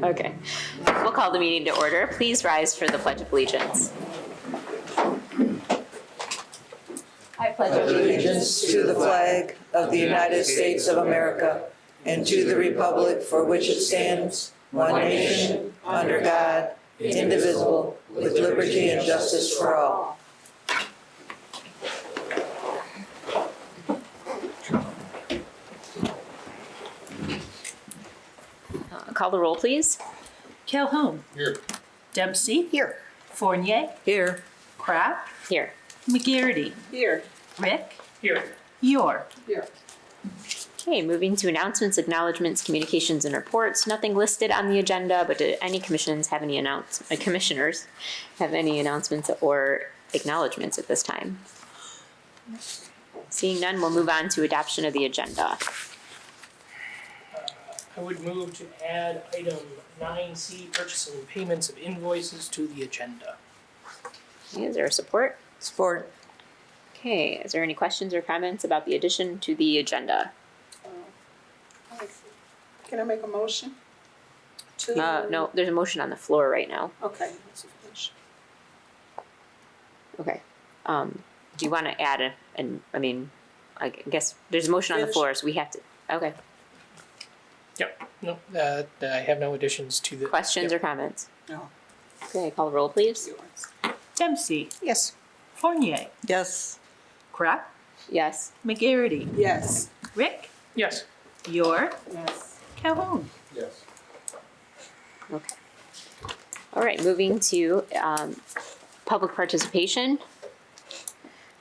Okay. We'll call the meeting to order. Please rise for the Pledge of Allegiance. I pledge Allegiance to the flag of the United States of America and to the republic for which it stands, one nation, under God, indivisible, with liberty and justice for all. Call the roll, please. Calhoun. Here. Dempsey. Here. Fournier. Here. Kraft. Here. McGarity. Here. Rick. Here. Yor. Here. Okay, moving to announcements, acknowledgments, communications, and reports. Nothing listed on the agenda, but do any commissioners have any commissioners have any announcements or acknowledgments at this time? Seeing none, we'll move on to adoption of the agenda. I would move to add item 9C, purchasing and payments of invoices to the agenda. Okay, is there support? Support. Okay, is there any questions or comments about the addition to the agenda? Can I make a motion? To No, there's a motion on the floor right now. Okay. That's a motion. Okay. Do you want to add I guess there's a motion on the Finish. floor, so we have to, okay. Yep. No, I have no additions to the. Questions or comments? No. Okay, call the roll, please. Yours. Dempsey. Yes. Fournier. Yes. Kraft. Yes. McGarity. Yes. Rick. Yes. Yor. Yes. Calhoun. Yes. Okay. All right, moving to public participation.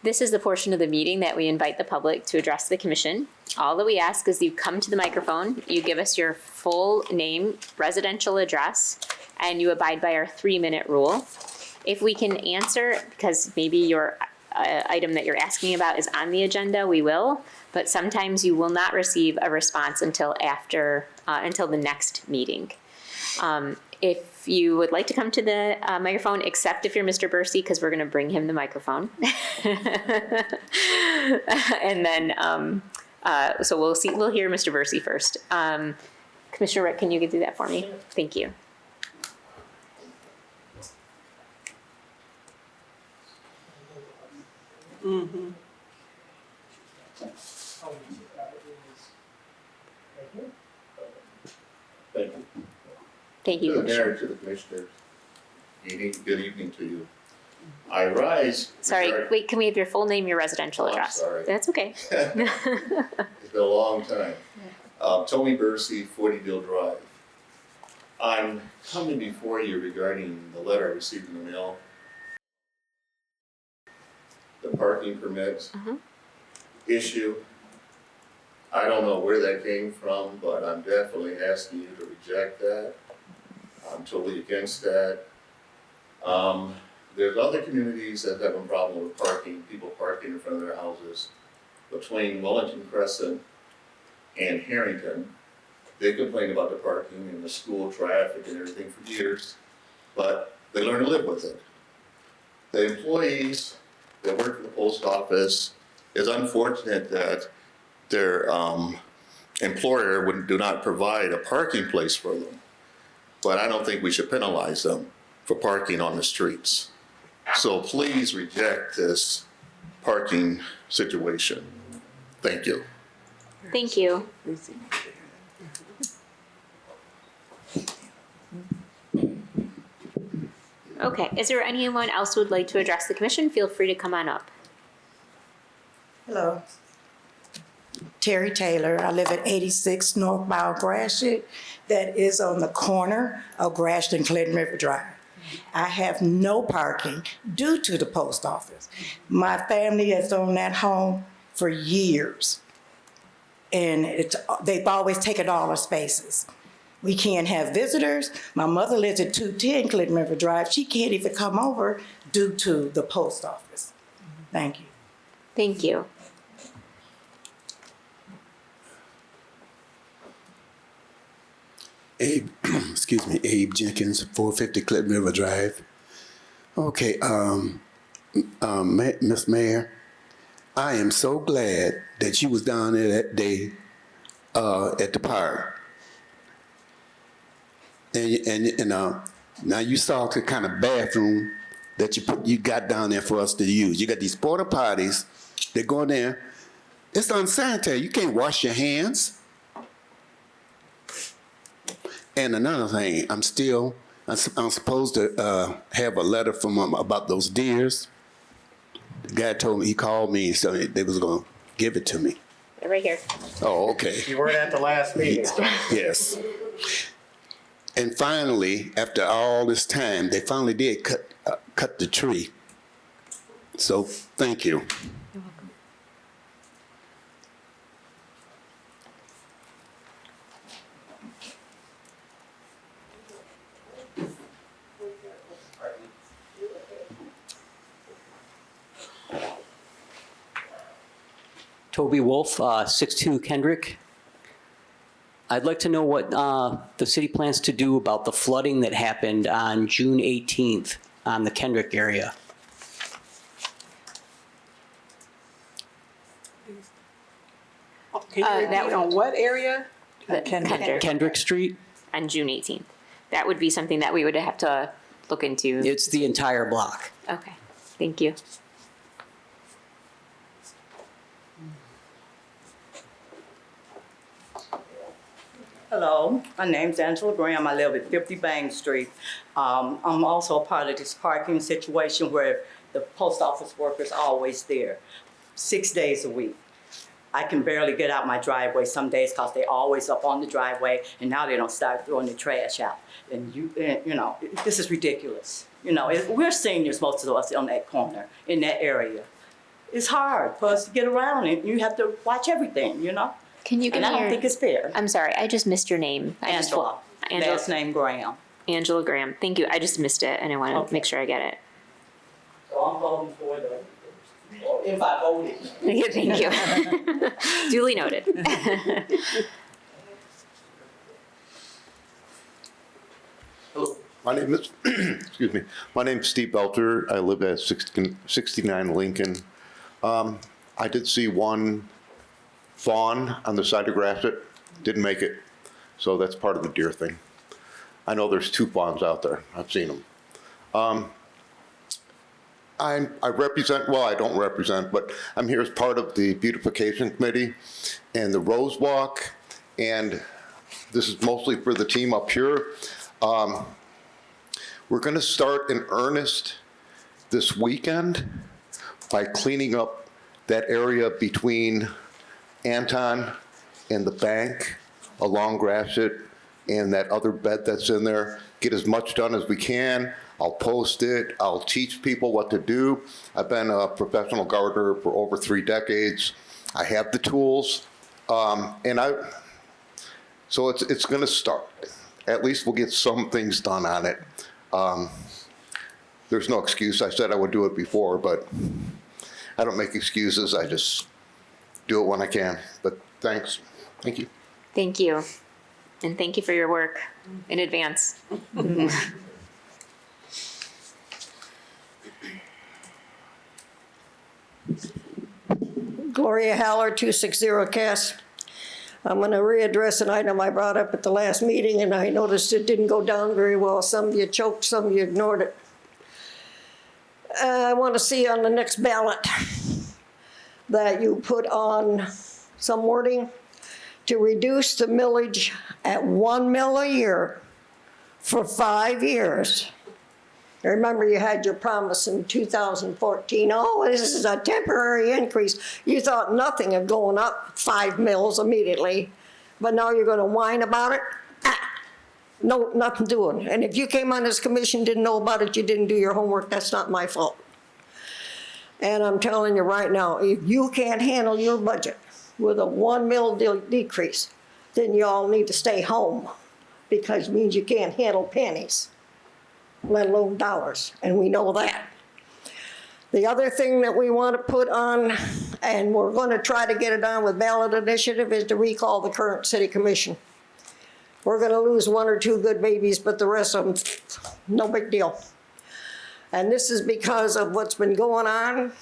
This is the portion of the meeting that we invite the public to address the commission. All that we ask is you come to the microphone, you give us your full name, residential address, and you abide by our 3-minute rule. If we can answer, because maybe your item that you're asking about is on the agenda, we will, but sometimes you will not receive a response until until the next meeting. If you would like to come to the microphone, except if you're Mr. Bursey, because we're going to bring him the microphone. And then, so we'll hear Mr. Bursey first. Commissioner Rick, can you do that for me? Thank you. Mm-hmm. Thank you. Thank you, To the Commissioner. mayor, to the commissioners, good evening to you. I rise. Sorry, wait, can we have your full name, your residential I'm address? sorry. That's okay. It's been a long time. Tony Bursey, 40 Deal Drive. I'm coming before you regarding the letter I received in the mail. The parking permit issue. I don't know where that came from, but I'm definitely asking you to reject that. I'm totally against that. There's other communities that have a problem with parking, people parking in front of their houses. Between Wellington Crescent and Harrington, they complain about the parking and the school traffic and everything for years, but they learn to live with it. The employees that work for the post office, it's unfortunate that their employer do not provide a parking place for them. But I don't think we should penalize them for parking on the streets. So please reject this parking situation. Thank you. Thank you. Okay, is there anyone else who would like to address the commission? Feel free to come on up. Hello. Terry Taylor. I live at 86 North Mile Gratiot. That is on the corner of Gratiot and Clinton River Drive. I have no parking due to the post office. My family has owned that home for years. And they've always taken all our spaces. We can't have visitors. My mother lives at 210 Clinton River Drive. She can't even come over due to the post office. Thank you. Thank you. Abe, excuse me, Abe Jenkins, 450 Clinton River Drive. Okay, Miss Mayor, I am so glad that you was down there that day at the park. And now you saw the kind of bathroom that you got down there for us to use. You got these porta potties. They go in there. It's unsanitary. You can't wash your hands. And another thing, I'm supposed to have a letter from them about those deers. The guy told me, he called me, so they was gonna give it to me. Right here. Oh, okay. You weren't at the last meeting. Yes. And finally, after all this time, they finally did cut the tree. So, thank you. You're welcome. Toby Wolf, 62 Kendrick. I'd like to know what the city plans to do about the flooding that happened on June 18th on the Kendrick area. Can you repeat on what area? Kendrick. Kendrick Street? On June 18th. That would be something that we would have to look into. It's the entire block. Okay, thank you. Hello, my name's Angela Graham. I live at 50 Bank Street. I'm also a part of this parking situation where the post office workers are always there, 6 days a week. I can barely get out my driveway some days because they're always up on the driveway, and now they don't start throwing the trash out. And you know, this is ridiculous. You know, we're seniors, most of us on that corner, in that area. It's hard for us to get around, and you have to watch everything, you know? Can you give And I me don't your... think it's fair. I'm sorry, I just missed your name. Angela. Last name Graham. Angela Graham. Thank you. I just missed it, and I want to Okay. make sure I get it. So I'm voting for the, if I voted. Thank you. Duly noted. My name is, excuse me, my name's Steve Belter. I live at 69 Lincoln. I did see one fawn on the side of Grasset, didn't make it. So that's part of the deer thing. I know there's 2 fawns out there. I've seen them. I represent, well, I don't represent, but I'm here as part of the beautification committee and the Rose Walk. And this is mostly for the team up here. We're going to start in earnest this weekend by cleaning up that area between Anton and the bank along Grasset and that other bed that's in there. Get as much done as we can. I'll post it. I'll teach people what to do. I've been a professional gardener for over 3 decades. I have the tools, so it's going to start. At least we'll get some things done on it. There's no excuse. I said I would do it before, but I don't make excuses. I just do it when I can. But thanks. Thank you. Thank you. And thank you for your work in advance. Gloria Haller, 260 Cass. I'm going to readdress an item I brought up at the last meeting, and I noticed it didn't go down very well. Some of you choked, some of you ignored it. I want to see on the next ballot that you put on some wording to reduce the millage at 1 mil a year for 5 years. Remember, you had your promise in 2014, oh, this is a temporary increase. You thought nothing of going up 5 mils immediately, but now you're gonna whine about it? No, nothing doing. And if you came on this commission, didn't know about it, you didn't do your homework, that's not my fault. And I'm telling you right now, if you can't handle your budget with a 1 mil decrease, then you all need to stay home, because it means you can't handle pennies, let alone dollars, and we know that. The other thing that we want to put on, and we're going to try to get it on with ballot initiative, is to recall the current city commission. We're going to lose 1 or 2 good babies, but the rest of them, no big deal. And this is because of what's been going on.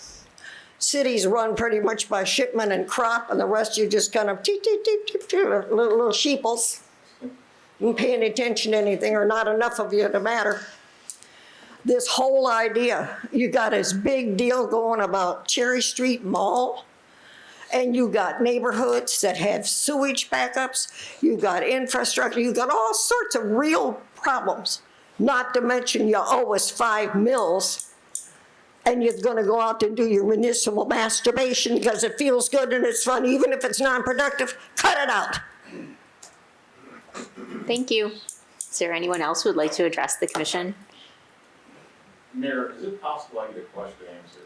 Cities run pretty much by shipment and crop, and the rest you just kind of little sheeples. paying attention to anything, or not enough of you to matter. This whole idea, you got this big deal going about Cherry Street Mall, and you got neighborhoods that have sewage backups, you got infrastructure, you got all sorts of real problems. Not to mention you owe us 5 mills, and you're gonna go out and do your municipal masturbation because it feels good and it's fun, even if it's non-productive. Cut it out. Thank you. Is there anyone else who would like to address the commission? Mayor, is it possible I get a question answered?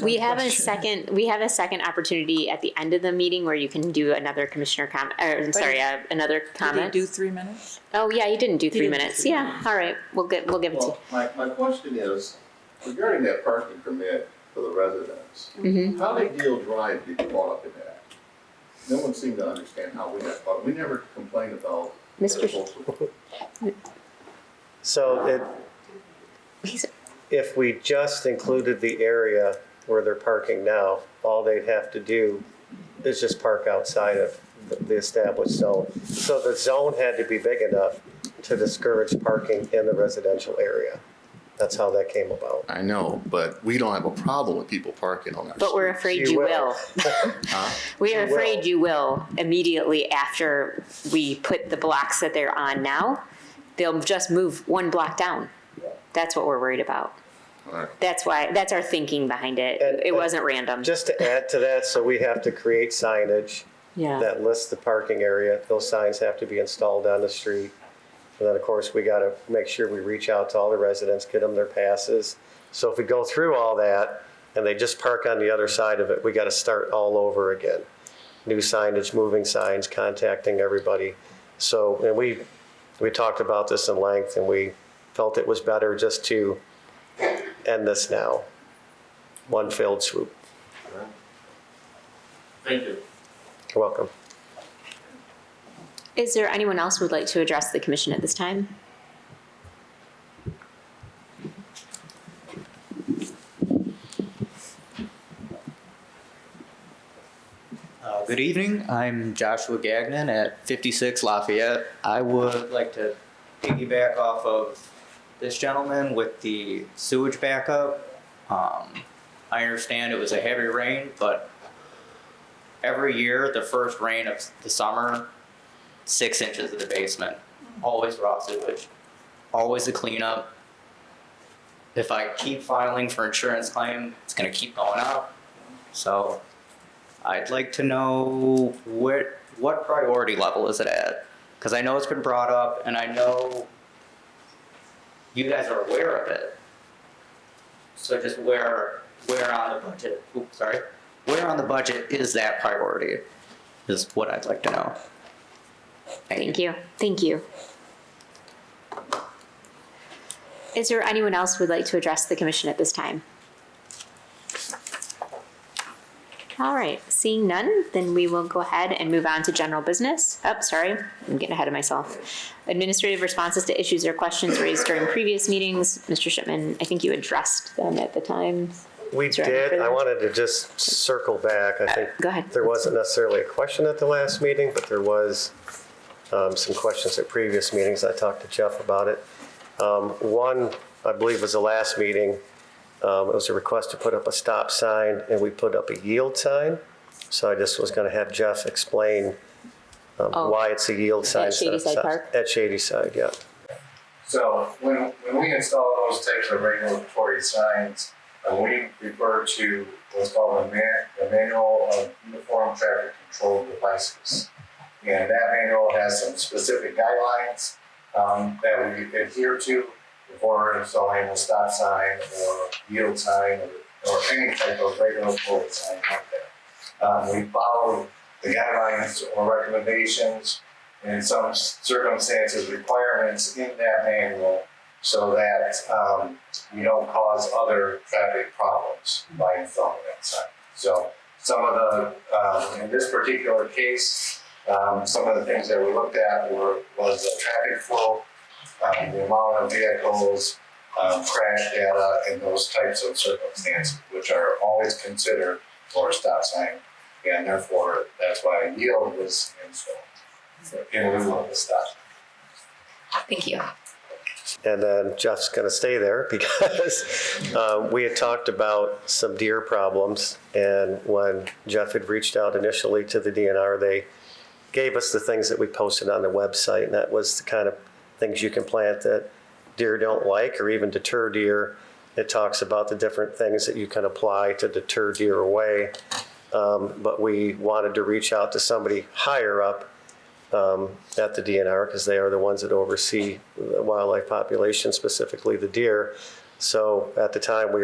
We have a second opportunity at the end of the meeting where you can do another commissioner comment, another comment. Did he do 3 minutes? Oh, yeah, you didn't do 3 didn't do minutes. 3 Yeah, all right, we'll give it to you. Well, my question is, regarding that parking permit for the residents, Mhm. how did Deal Drive get caught up in that? No one seemed to understand how we got caught. We never complained about. Mr. So if we just included the area where they're parking now, all they'd have to do is just park outside of the established zone. So the zone had to be big enough to discourage parking in the residential area. That's how that came about. I know, but we don't have a problem with people parking on our But we're afraid you will. We are afraid you will immediately after we put the blocks that they're on now. They'll just move one block down. That's what we're worried about. Right. That's our thinking behind it. It wasn't random. Just to add to that, so we have to create signage Yeah. that lists the parking area. Those signs have to be installed on the street. And then, of course, we got to make sure we reach out to all the residents, get them their passes. So if we go through all that and they just park on the other side of it, we got to start all over again. New signage, moving signs, contacting everybody. So, and we talked about this in length, and we felt it was better just to end this now. One filled swoop. Thank you. You're welcome. Is there anyone else who would like to address the commission at this time? Good evening. I'm Joshua Gagnon at 56 Lafayette. I would like to piggyback off of this gentleman with the sewage backup. I understand it was a heavy rain, but every year, the first rain of the summer, 6 inches of the basement, always raw sewage, always a cleanup. If I keep filing for insurance claim, it's gonna keep going up. So I'd like to know what priority level is it at? Because I know it's been brought up and I know you guys are aware of it. So just where on the budget, where on the budget is that priority is what I'd like to know. Thank you. Thank you. Is there anyone else who would like to address the commission at this time? All right, seeing none, then we will go ahead and move on to general business. Oh, sorry, I'm getting ahead of myself. Administrative responses to issues or questions raised during previous meetings. Mr. Shipman, I think you addressed them at the time. We did. I wanted to just circle back. I think go ahead. there wasn't necessarily a question at the last meeting, but there was some questions at previous meetings. I talked to Jeff about it. One, I believe, was the last meeting. It was a request to put up a stop sign, and we put up a yield sign. So I just was going to have Jeff explain why it's a yield sign. At Shady Side Park? At Shady Side, yeah. So when we install those types of regulatory signs, we refer to what's called the Manual of Uniform Traffic Control Devices. And that manual has some specific guidelines that we adhere to before installing a stop sign or yield sign or any type of regulatory sign like that. We follow the guidelines or recommendations, and in some circumstances requirements in that manual so that we don't cause other traffic problems by installing that sign. So some of the, in this particular case, some of the things that we looked at was the traffic flow, the amount of vehicles, crash data, and those types of circumstances, which are always considered for a stop sign. And therefore, that's why a yield was installed. in lieu of the stop. Thank you. And then Jeff's going to stay there because we had talked about some deer problems. And when Jeff had reached out initially to the DNR, they gave us the things that we posted on the website. And that was the kind of things you can plant that deer don't like or even deter deer. It talks about the different things that you can apply to deter deer away. But we wanted to reach out to somebody higher up at the DNR because they are the ones that oversee the wildlife population, specifically the deer. So at the time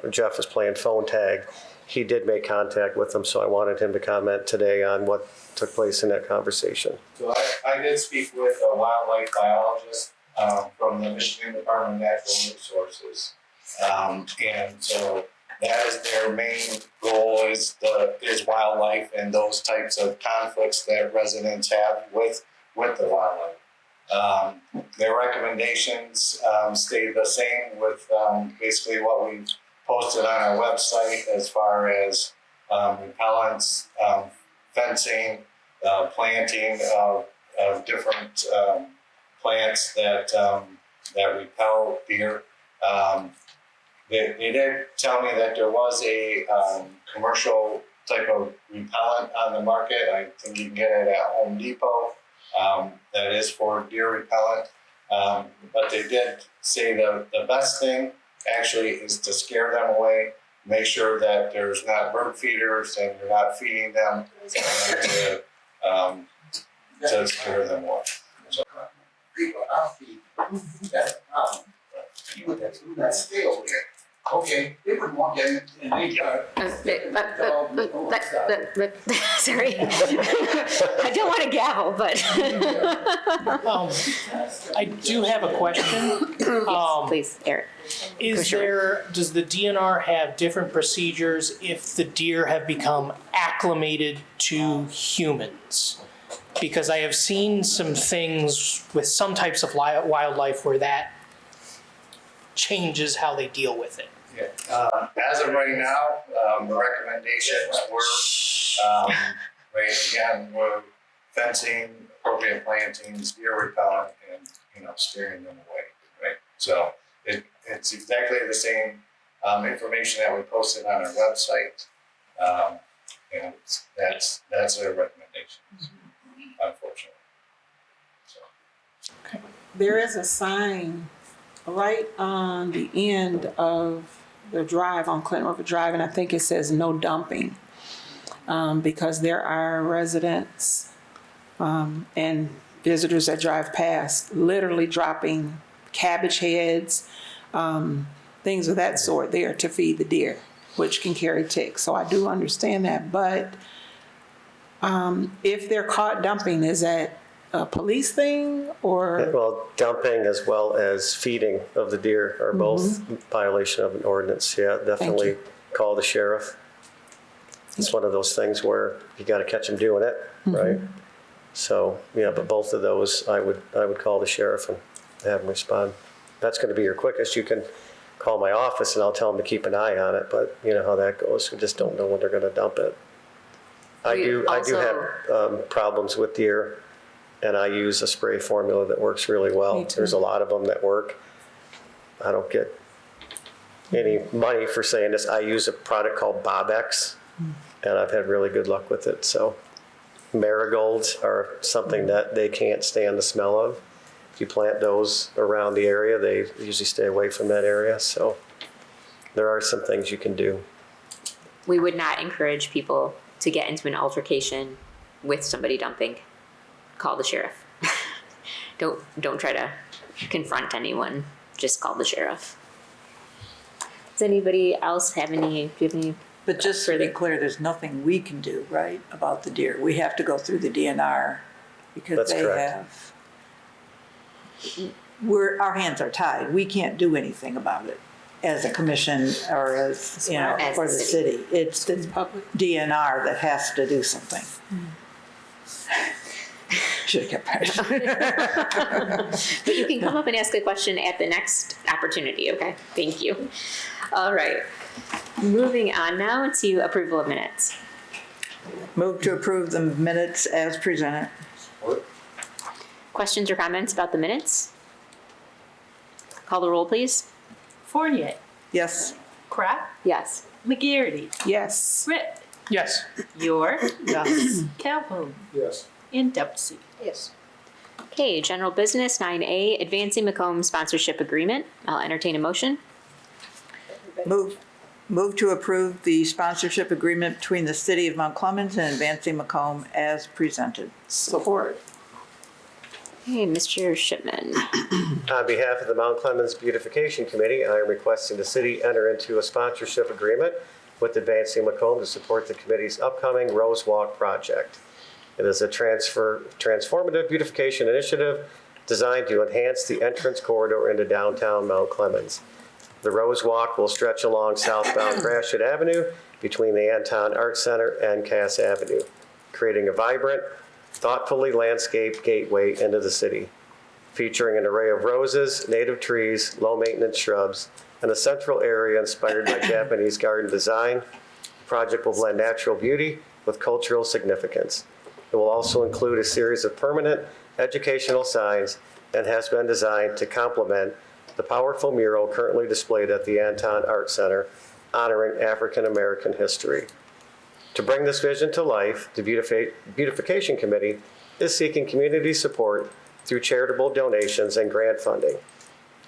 Jeff was playing phone tag. He did make contact with them, so I wanted him to comment today on what took place in that conversation. So I did speak with a wildlife biologist from the Michigan Department of Natural Resources. And so that is their main goal is wildlife and those types of conflicts that residents have with the wildlife. Their recommendations stay the same with basically what we posted on our website as far as repellents, fencing, planting of different plants that repel deer. They did tell me that there was a commercial type of repellent on the market. I think you can get it at Home Depot. That is for deer repellent. But they did say the best thing actually is to scare them away. Make sure that there's not bird feeders and you're not feeding them to scare them away. So. People are feeding. That's the problem. People that stay over there. Okay, they wouldn't want that in any yard. Sorry. I don't want to gavel, but. I do have a question. Yes, please, Eric. Does the DNR have different procedures if the deer have become acclimated to humans? Because I have seen some things with some types of wildlife where that changes how they deal with it. Yeah. As of right now, the recommendations were, we're fencing, appropriate plantings, deer repellent, and steering them away. Right. So it's exactly the same information that we posted on our website, and that's our recommendations. Unfortunately. So. Okay. There is a sign right on the end of the drive on Clinton River Drive, and I think it says no dumping because there are residents and visitors that drive past literally dropping cabbage heads, things of that sort there to feed the deer, which can carry ticks. So I do understand that, but if they're caught dumping, is that a police thing or? Well, dumping as well as feeding of the deer are both violation of an ordinance. Yeah, definitely call the sheriff. It's one of those things where you got to catch them doing it, right? So yeah, but both of those, I would call the sheriff and have him respond. That's going to be your quickest. You can call my office and I'll tell them to keep an eye on it, but you know how that goes. We just don't know when they're going to dump it. I do have problems with deer, and I use a spray formula that works really well. There's a lot of them that work. I don't get any money for saying this. I use a product called Bob-X, and I've had really good luck with it. So marigolds are something that they can't stand the smell of. If you plant those around the area, they usually stay away from that area. So there are some things you can do. We would not encourage people to get into an altercation with somebody dumping. Call the sheriff. Don't try to confront anyone. Just call the sheriff. Does anybody else have any? But just to be clear, there's nothing we can do, right, about the deer. We have to go through the DNR because That's they correct. our hands are tied. We can't do anything about it as a commission or as for the city. It's the DNR that has to do something. Should have kept that. But you can come up and ask a question at the next opportunity, okay? Thank you. All right. Moving on now to approval of minutes. Move to approve the minutes as presented. questions or comments about the minutes? Call the roll, please. Fournier, Yes. Crap, Yes. McGarity, Yes. Rick, Yes. York, Yes. Calhoun, Yes. and Dempsey. Yes. Okay, general business, 9A, Advancing Macomb Sponsorship Agreement. I'll entertain a motion. Move to approve the sponsorship agreement between the City of Mount Clemens and Advancing Macomb as presented. Support. Okay, Mr. Shipman. On behalf of the Mount Clemens Beautification Committee, I am requesting the city enter into a sponsorship agreement with Advancing Macomb to support the committee's upcoming Rose Walk project. It is a transformative beautification initiative designed to enhance the entrance corridor into downtown Mount Clemens. The Rose Walk will stretch along southbound Gratiot Avenue between the Anton Art Center and Cass Avenue, creating a vibrant, thoughtfully landscaped gateway into the city. Featuring an array of roses, native trees, low-maintenance shrubs, and a central area inspired by Japanese garden design, the project will blend natural beauty with cultural significance. It will also include a series of permanent educational signs and has been designed to complement the powerful mural currently displayed at the Anton Art Center honoring African American history. To bring this vision to life, the Beautification Committee is seeking community support through charitable donations and grant funding.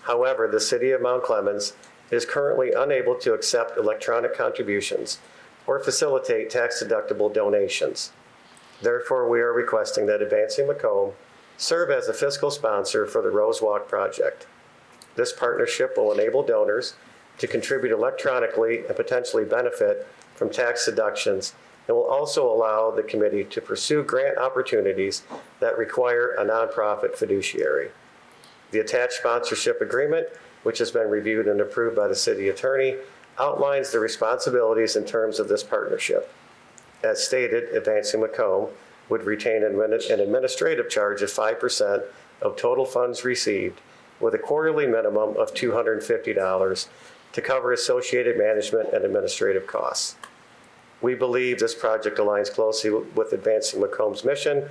However, the City of Mount Clemens is currently unable to accept electronic contributions or facilitate tax-deductible donations. Therefore, we are requesting that Advancing Macomb serve as a fiscal sponsor for the Rose Walk project. This partnership will enable donors to contribute electronically and potentially benefit from tax deductions, and will also allow the committee to pursue grant opportunities that require a nonprofit fiduciary. The attached sponsorship agreement, which has been reviewed and approved by the city attorney, outlines the responsibilities in terms of this partnership. As stated, Advancing Macomb would retain an administrative charge of 5% of total funds received, with a quarterly minimum of $250 to cover associated management and administrative costs. We believe this project aligns closely with Advancing Macomb's mission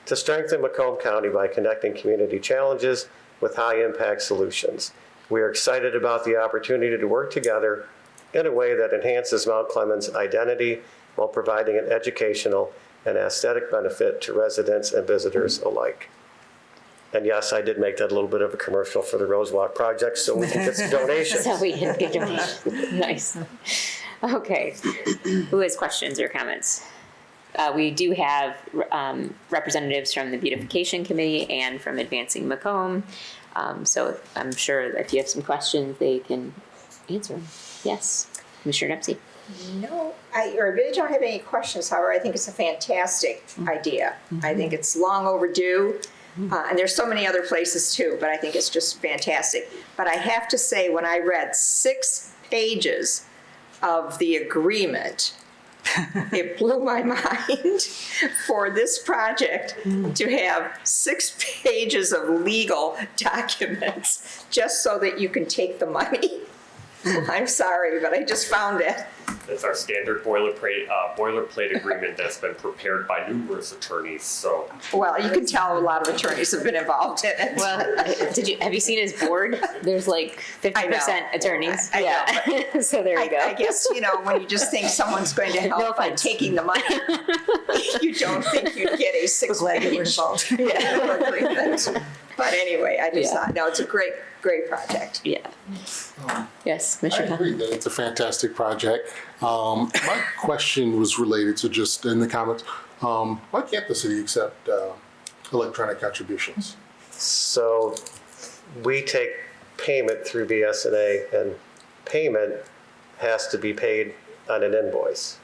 to strengthen Macomb County by connecting community challenges with high-impact solutions. We are excited about the opportunity to work together in a way that enhances Mount Clemens' identity while providing an educational and aesthetic benefit to residents and visitors alike. And yes, I did make that a little bit of a commercial for the Rose Walk project, so we can get some donations. So we can get donations. Nice. Okay. Who has questions or comments? We do have representatives from the Beautification Committee and from Advancing Macomb. So I'm sure if you have some questions, they can answer them. Yes, Commissioner Dempsey. No, I really don't have any questions. However, I think it's a fantastic idea. I think it's long overdue. And there's so many other places too, but I think it's just fantastic. But I have to say, when I read 6 pages of the agreement, it blew my mind for this project to have 6 pages of legal documents just so that you can take the money. I'm sorry, but I just found it. It's our standard boilerplate agreement that's been prepared by numerous attorneys, so. Well, you can tell a lot of attorneys have been involved in it. Well, have you seen his board? There's like 50% attorneys. I know, so there you go. I guess, when you just think someone's going to help by taking the money, you don't think you'd get a 6-page agreement. But anyway, I just thought, no, it's a great project. Yeah. Yes, Mr. I agree that it's a fantastic project. My question was related to just in the comments, why can't the city accept electronic contributions? So we take payment through BS&A, and payment has to be paid on an invoice.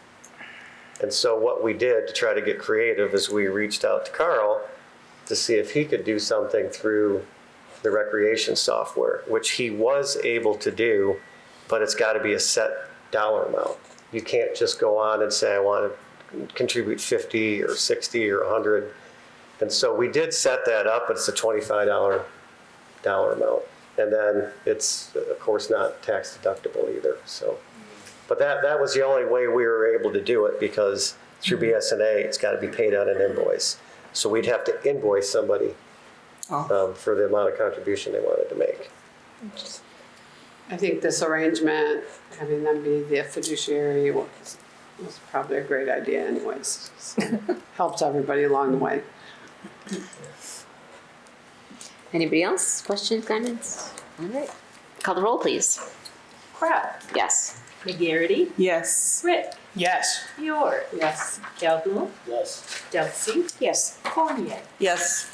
And so what we did to try to get creative is we reached out to Carl to see if he could do something through the recreation software, which he was able to do, but it's got to be a set dollar amount. You can't just go on and say, I want to contribute 50 or 60 or 100. And so we did set that up, but it's a $25 dollar amount. And then it's, of course, not tax deductible either. So, but that was the only way we were able to do it, because through BS&A, it's got to be paid on an invoice. So we'd have to invoice somebody for the amount of contribution they wanted to make. I think this arrangement, having them be the fiduciary, was probably a great idea anyways. Helps everybody along the way. Anybody else? Questions, comments? All right. Call the roll, please. Crowd. Yes. McGarity. Yes. Rick. Yes. York. Yes. Calhoun. Yes. Dempsey. Yes. Fournier. Yes.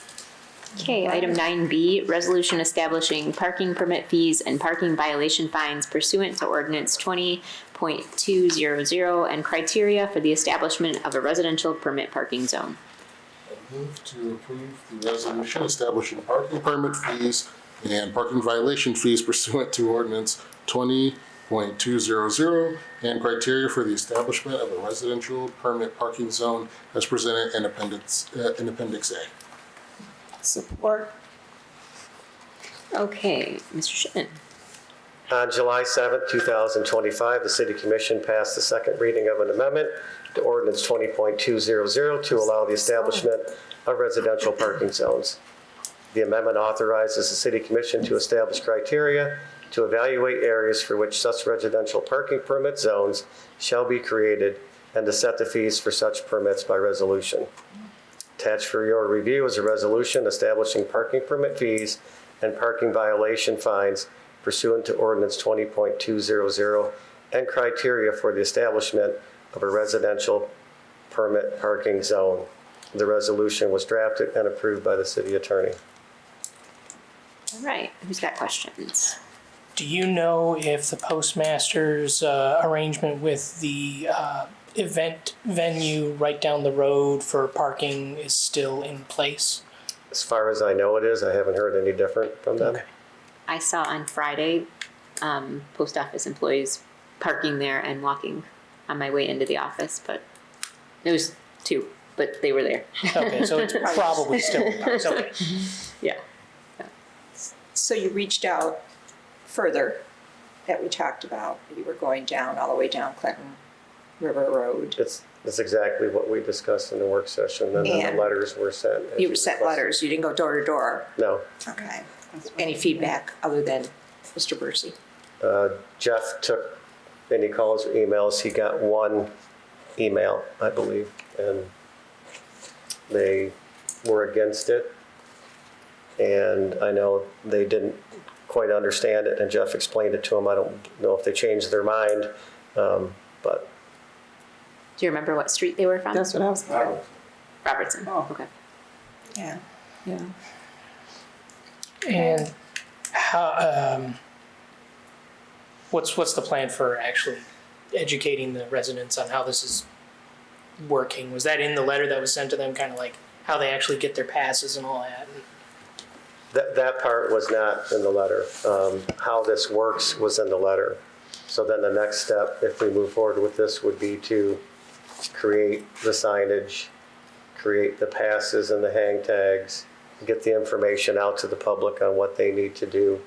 Okay, item 9B, resolution establishing parking permit fees and parking violation fines pursuant to Ordinance 20.200 and criteria for the establishment of a residential permit parking zone. I move to approve the resolution establishing parking permit fees and parking violation fees pursuant to Ordinance 20.200 and criteria for the establishment of a residential permit parking zone as presented in Appendix A. Support. Okay, Mr. Shipman. On July 7th, 2025, the City Commission passed the second reading of an amendment to Ordinance 20.200 to allow the establishment of residential parking zones. The amendment authorizes the City Commission to establish criteria to evaluate areas for which such residential parking permit zones shall be created and to set the fees for such permits by resolution. Attached for your review is a resolution establishing parking permit fees and parking violation fines pursuant to Ordinance 20.200 and criteria for the establishment of a residential permit parking zone. The resolution was drafted and approved by the city attorney. All right, who's got questions? Do you know if the postmaster's arrangement with the event venue right down the road for parking is still in place? As far as I know it is, I haven't heard any different from them. Okay. I saw on Friday, post office employees parking there and walking on my way into the office, but it was 2, but they were there. Okay, so it's probably still in place. Okay. Yeah. So you reached out further that we talked about. You were going down, all the way down Clinton River Road. It's exactly what we discussed in the work session, and then And the letters were sent. as You sent requested. letters, you didn't go door to door. No. Okay. Any feedback other than Mr. Bursey? Jeff took any calls or emails. He got one email, I believe, and they were against it. And I know they didn't quite understand it, and Jeff explained it to them. I don't know if they changed their mind, but. Do you remember what street they were from? That's what I was thinking. Robertson. Oh. Okay. Yeah. Yeah. And how, what's the plan for actually educating the residents on how this is working? Was that in the letter that was sent to them, kind of like how they actually get their passes and all that? That part was not in the letter. How this works was in the letter. So then the next step, if we move forward with this, would be to create the signage, create the passes and the hang tags, get the information out to the public on what they need to do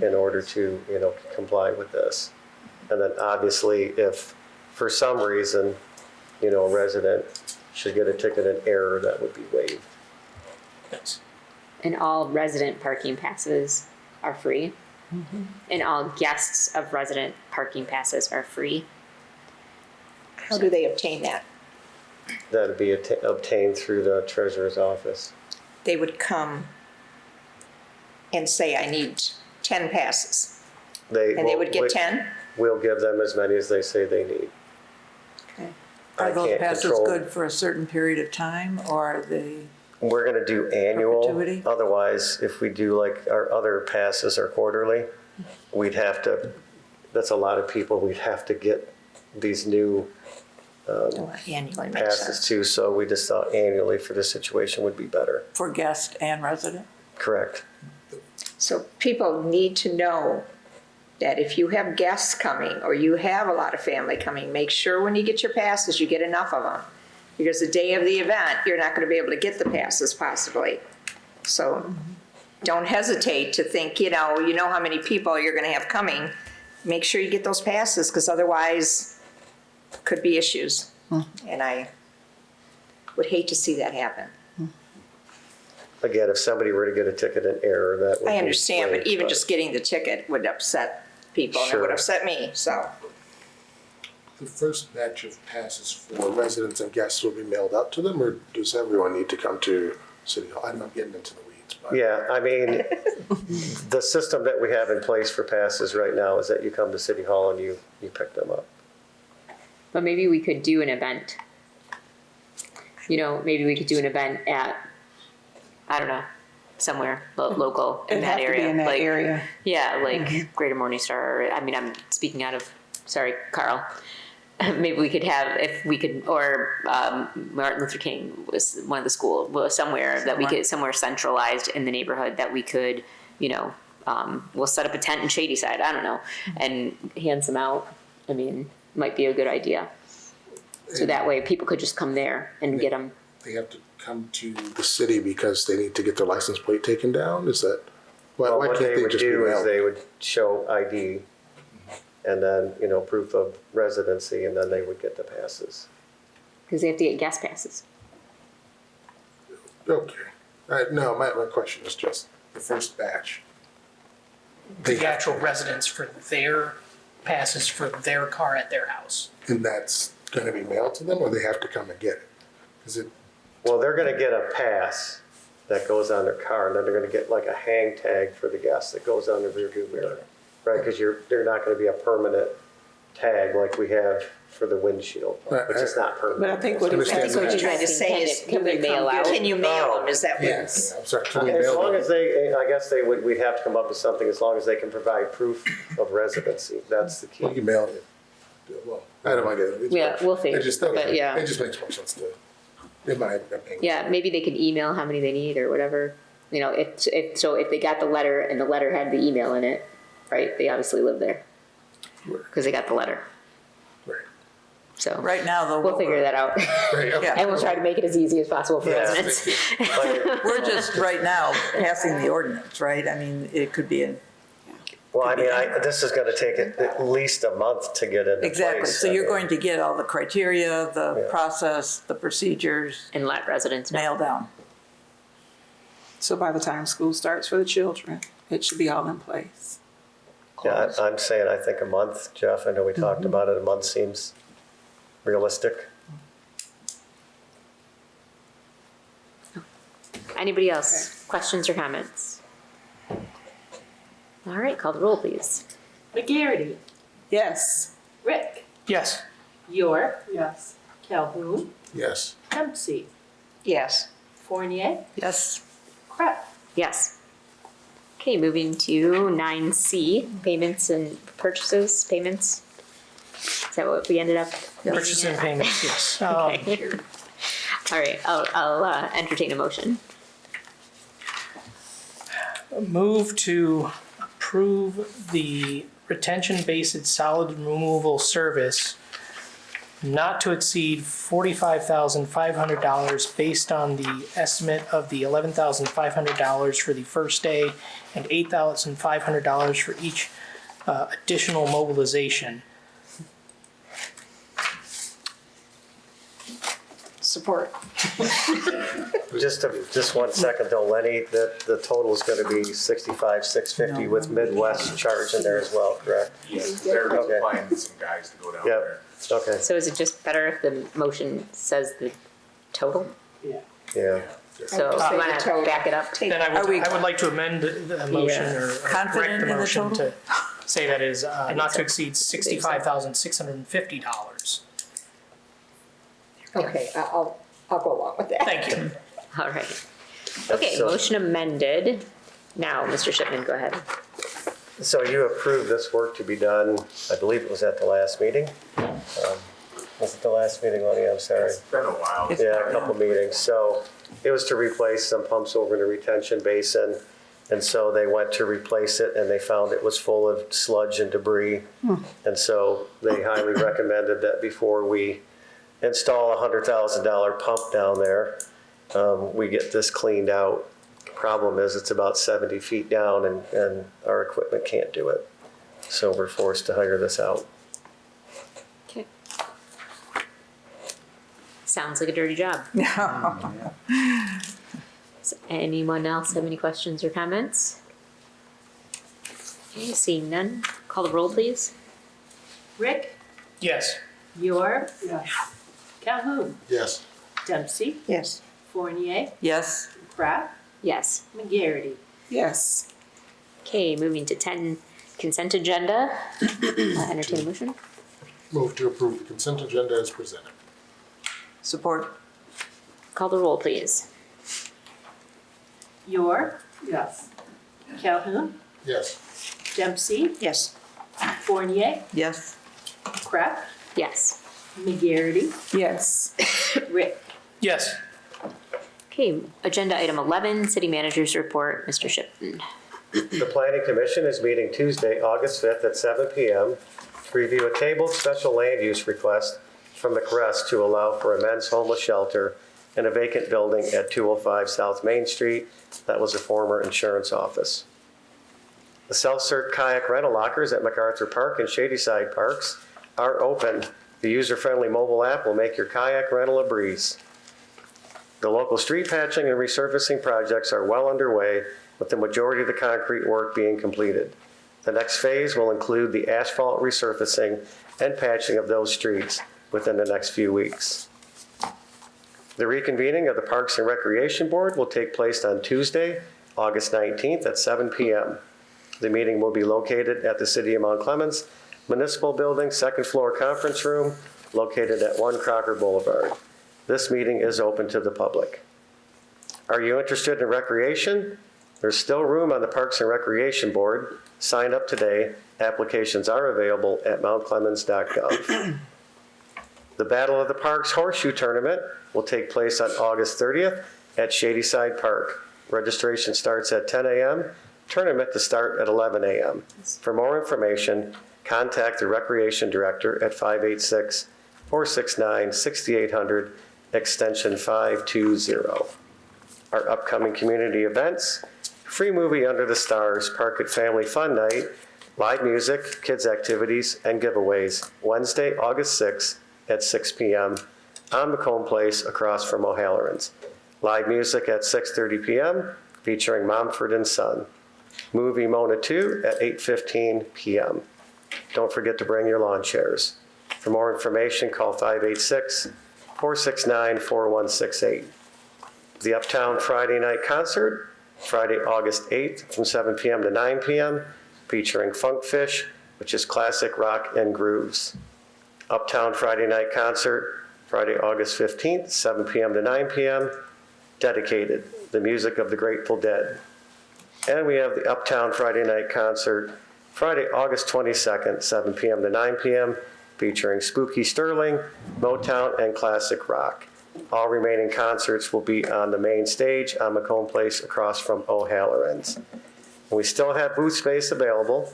in order to, comply with this. And then obviously, if for some reason, a resident should get a ticket in error, that would be waived. Yes. And all resident parking passes are free. Mm-hmm. And all guests of resident parking passes are free. How do they obtain that? That'd be obtained through the treasurer's office. They would come and say, I need 10 passes. And they would get 10? We'll give them as many as they say they need. Okay. I Are those can't passes control- good for a certain period of time, or are they? We're gonna do annual. Perpetuity? Otherwise, if we do like our other passes are quarterly, we'd have to, that's a lot of people, we'd have to get these new Annually makes passes sense. too. So we just thought annually for this situation would be better. For guest and resident? Correct. So people need to know that if you have guests coming or you have a lot of family coming, make sure when you get your passes, you get enough of them. Because the day of the event, you're not going to be able to get the passes possibly. So don't hesitate to think, you know how many people you're going to have coming. Make sure you get those passes, because otherwise could be issues. And I would hate to see that happen. again, if somebody were to get a ticket in error, that would be. I understand, but waived, even just getting the ticket would upset people, and it would Sure. upset me, so. The first batch of passes for residents and guests will be mailed out to them, or does everyone need to come to City Hall? I'm not getting into the weeds, but. Yeah, I mean, the system that we have in place for passes right now is that you come to City Hall and you pick them up. But maybe we could do an event. You know, maybe we could do an event at, I don't know, somewhere local in It'd that have to be area. in that like, area. Yeah, like Greater Morningstar. I mean, I'm speaking out of, sorry, Carl. Maybe we could have, if we could, or Martin Luther King was one of the school, was somewhere that we could, somewhere centralized in the neighborhood that we could, you know, we'll set up a tent in Shadyside, I don't know, and hand some out. I mean, might be a good idea. So that way people could just come there and get them. They have to come to the city because they need to get their license plate taken down? Is that, Well, why what can't they they would just be do is mailed? they would show ID and then, you know, proof of residency, and then they would get the passes. Because they have to get guest passes. Okay. No, my question is just the first batch. The actual residents for their passes for their car at their house. And that's going to be mailed to them, or they have to come and get it? Is it? Well, they're gonna get a pass that goes on their car, and then they're gonna get like a hang tag for the guests that goes on the rear view mirror, right? Because they're not gonna be a permanent tag like we have for the windshield, which is not permanent. But I think what he's trying to say is, Can we mail out? Can you mail them, is that what? Yes. I'm sorry, can we As mail long them? as they, I guess we'd have to come up with something as long as they can provide proof of residency. That's the key. We can mail it. Well, I don't mind getting it. Yeah, we'll figure. It just, But yeah. It just makes more sense to, in my opinion. Yeah, maybe they could email how many they need or whatever. You know, if they got the letter and the letter had the email in it, right? They obviously live there because they got the letter. Right. So Right now, though. we'll figure that out, Right, okay. and we'll try to make it as easy as possible for Yeah. residents. We're just right now passing the ordinance, right? I mean, it could be in. Well, I mean, this is gonna take at least a month to get into place. Exactly, so you're going to get all the criteria, the Yeah. process, the procedures And let residents know. nailed down. So by the time school starts for the children, it should be all in place. Yeah, I'm saying, I think a month, Jeff, I know we talked about it, a month seems realistic. Anybody else? Questions or comments? All right, call the roll, please. McGarity, Yes. Rick, Yes. York, Yes. Calhoun, Yes. Dempsey, Yes. Fournier, Yes, Kraft. Yes. Okay, moving to 9C, payments and purchases, payments. Is that what we ended up? Purchase and payments, yes. Okay. All right, I'll entertain a motion. Move to approve the retention-based solid removal service not to exceed $45,500 based on the estimate of the $11,500 for the first day and $8,500 for each additional mobilization. Support. Just 1 second though, Lenny, the total is gonna be $65,650 with Midwest charge in there as well, correct? Yes, they're Okay. finding some guys to go down Yep. there. Okay, So is it just better if the motion says the total? Yeah. yeah. So if you want to back it up? Then I would like to amend the motion or correct Confident the in the motion total? to say that is not to exceed $65,650. Okay, I'll go along with that. Thank you. All right. Okay, So- motion amended. Now, Mr. Shipman, go ahead. So you approved this work to be done, I believe it was at the last meeting? Was it the last meeting, Lenny? I'm sorry. It's been a while. Yeah, a couple meetings. So it was to replace some pumps over in the retention basin. And so they went to replace it and they found it was full of sludge and debris. And so they highly recommended that before we install a $100,000 pump down there, we get this cleaned out. Problem is it's about 70 feet down and our equipment can't do it. So we're forced to hire this out. Okay. Sounds like a dirty job. Does anyone else have any questions or comments? Okay, seeing none, call the roll, please. Rick, Yes. York. Yes. Calhoun, Yes. Dempsey, Yes. Fournier, Yes. Kraft, Yes. McGarity. Yes. Okay, moving to 10, consent agenda. Entertain a motion. Move to approve the consent agenda as presented. Support. Call the roll, please. York, Yes. Calhoun, Yes. Dempsey, Yes. Fournier, Yes. Kraft, Yes. McGarity, Yes. Rick. Yes. Okay, agenda item 11, city manager's report, Mr. Shipton. The Planning Commission is meeting Tuesday, August 5th at 7 p.m. to review a tabled special land use request from the Crest to allow for a men's homeless shelter in a vacant building at 205 South Main Street. That was a former insurance office. The self-serve kayak rental lockers at MacArthur Park and Shadyside Parks are open. The user-friendly mobile app will make your kayak rental a breeze. The local street patching and resurfacing projects are well underway, with the majority of the concrete work being completed. The next phase will include the asphalt resurfacing and patching of those streets within the next few weeks. The reconvening of the Parks and Recreation Board will take place on Tuesday, August 19th at 7 p.m. The meeting will be located at the City of Mount Clemens Municipal Building, second floor conference room, located at 1 Crocker Boulevard. This meeting is open to the public. Are you interested in recreation? There's still room on the Parks and Recreation Board. Sign up today. Applications are available at mountclemens.gov. The Battle of the Parks Horseshoe Tournament will take place on August 30th at Shadyside Park. Registration starts at 10 a.m. Tournament to start at 11 a.m. For more information, contact the Recreation Director at 586-469-6800, extension 520. Our upcoming community events: free movie Under the Stars, Park It Family Fun Night, live music, kids activities, and giveaways, Wednesday, August 6th at 6 p.m. on Macomb Place across from O'Halloran's. Live music at 6:30 p.m. featuring Mumford & Son. Movie Mona 2 at 8:15 p.m. Don't forget to bring your lawn chairs. For more information, call 586-469-4168. The Uptown Friday Night Concert, Friday, August 8th from 7 p.m. to 9 p.m., featuring Funkfish, which is classic rock and grooves. Uptown Friday Night Concert, Friday, August 15th, 7 p.m. to 9 p.m., Dedicated, the music of the Grateful Dead. And we have the Uptown Friday Night Concert, Friday, August 22nd, 7 p.m. to 9 p.m., featuring Spooky Sterling, Motown, and classic rock. All remaining concerts will be on the main stage on Macomb Place across from O'Halloran's. We still have booth space available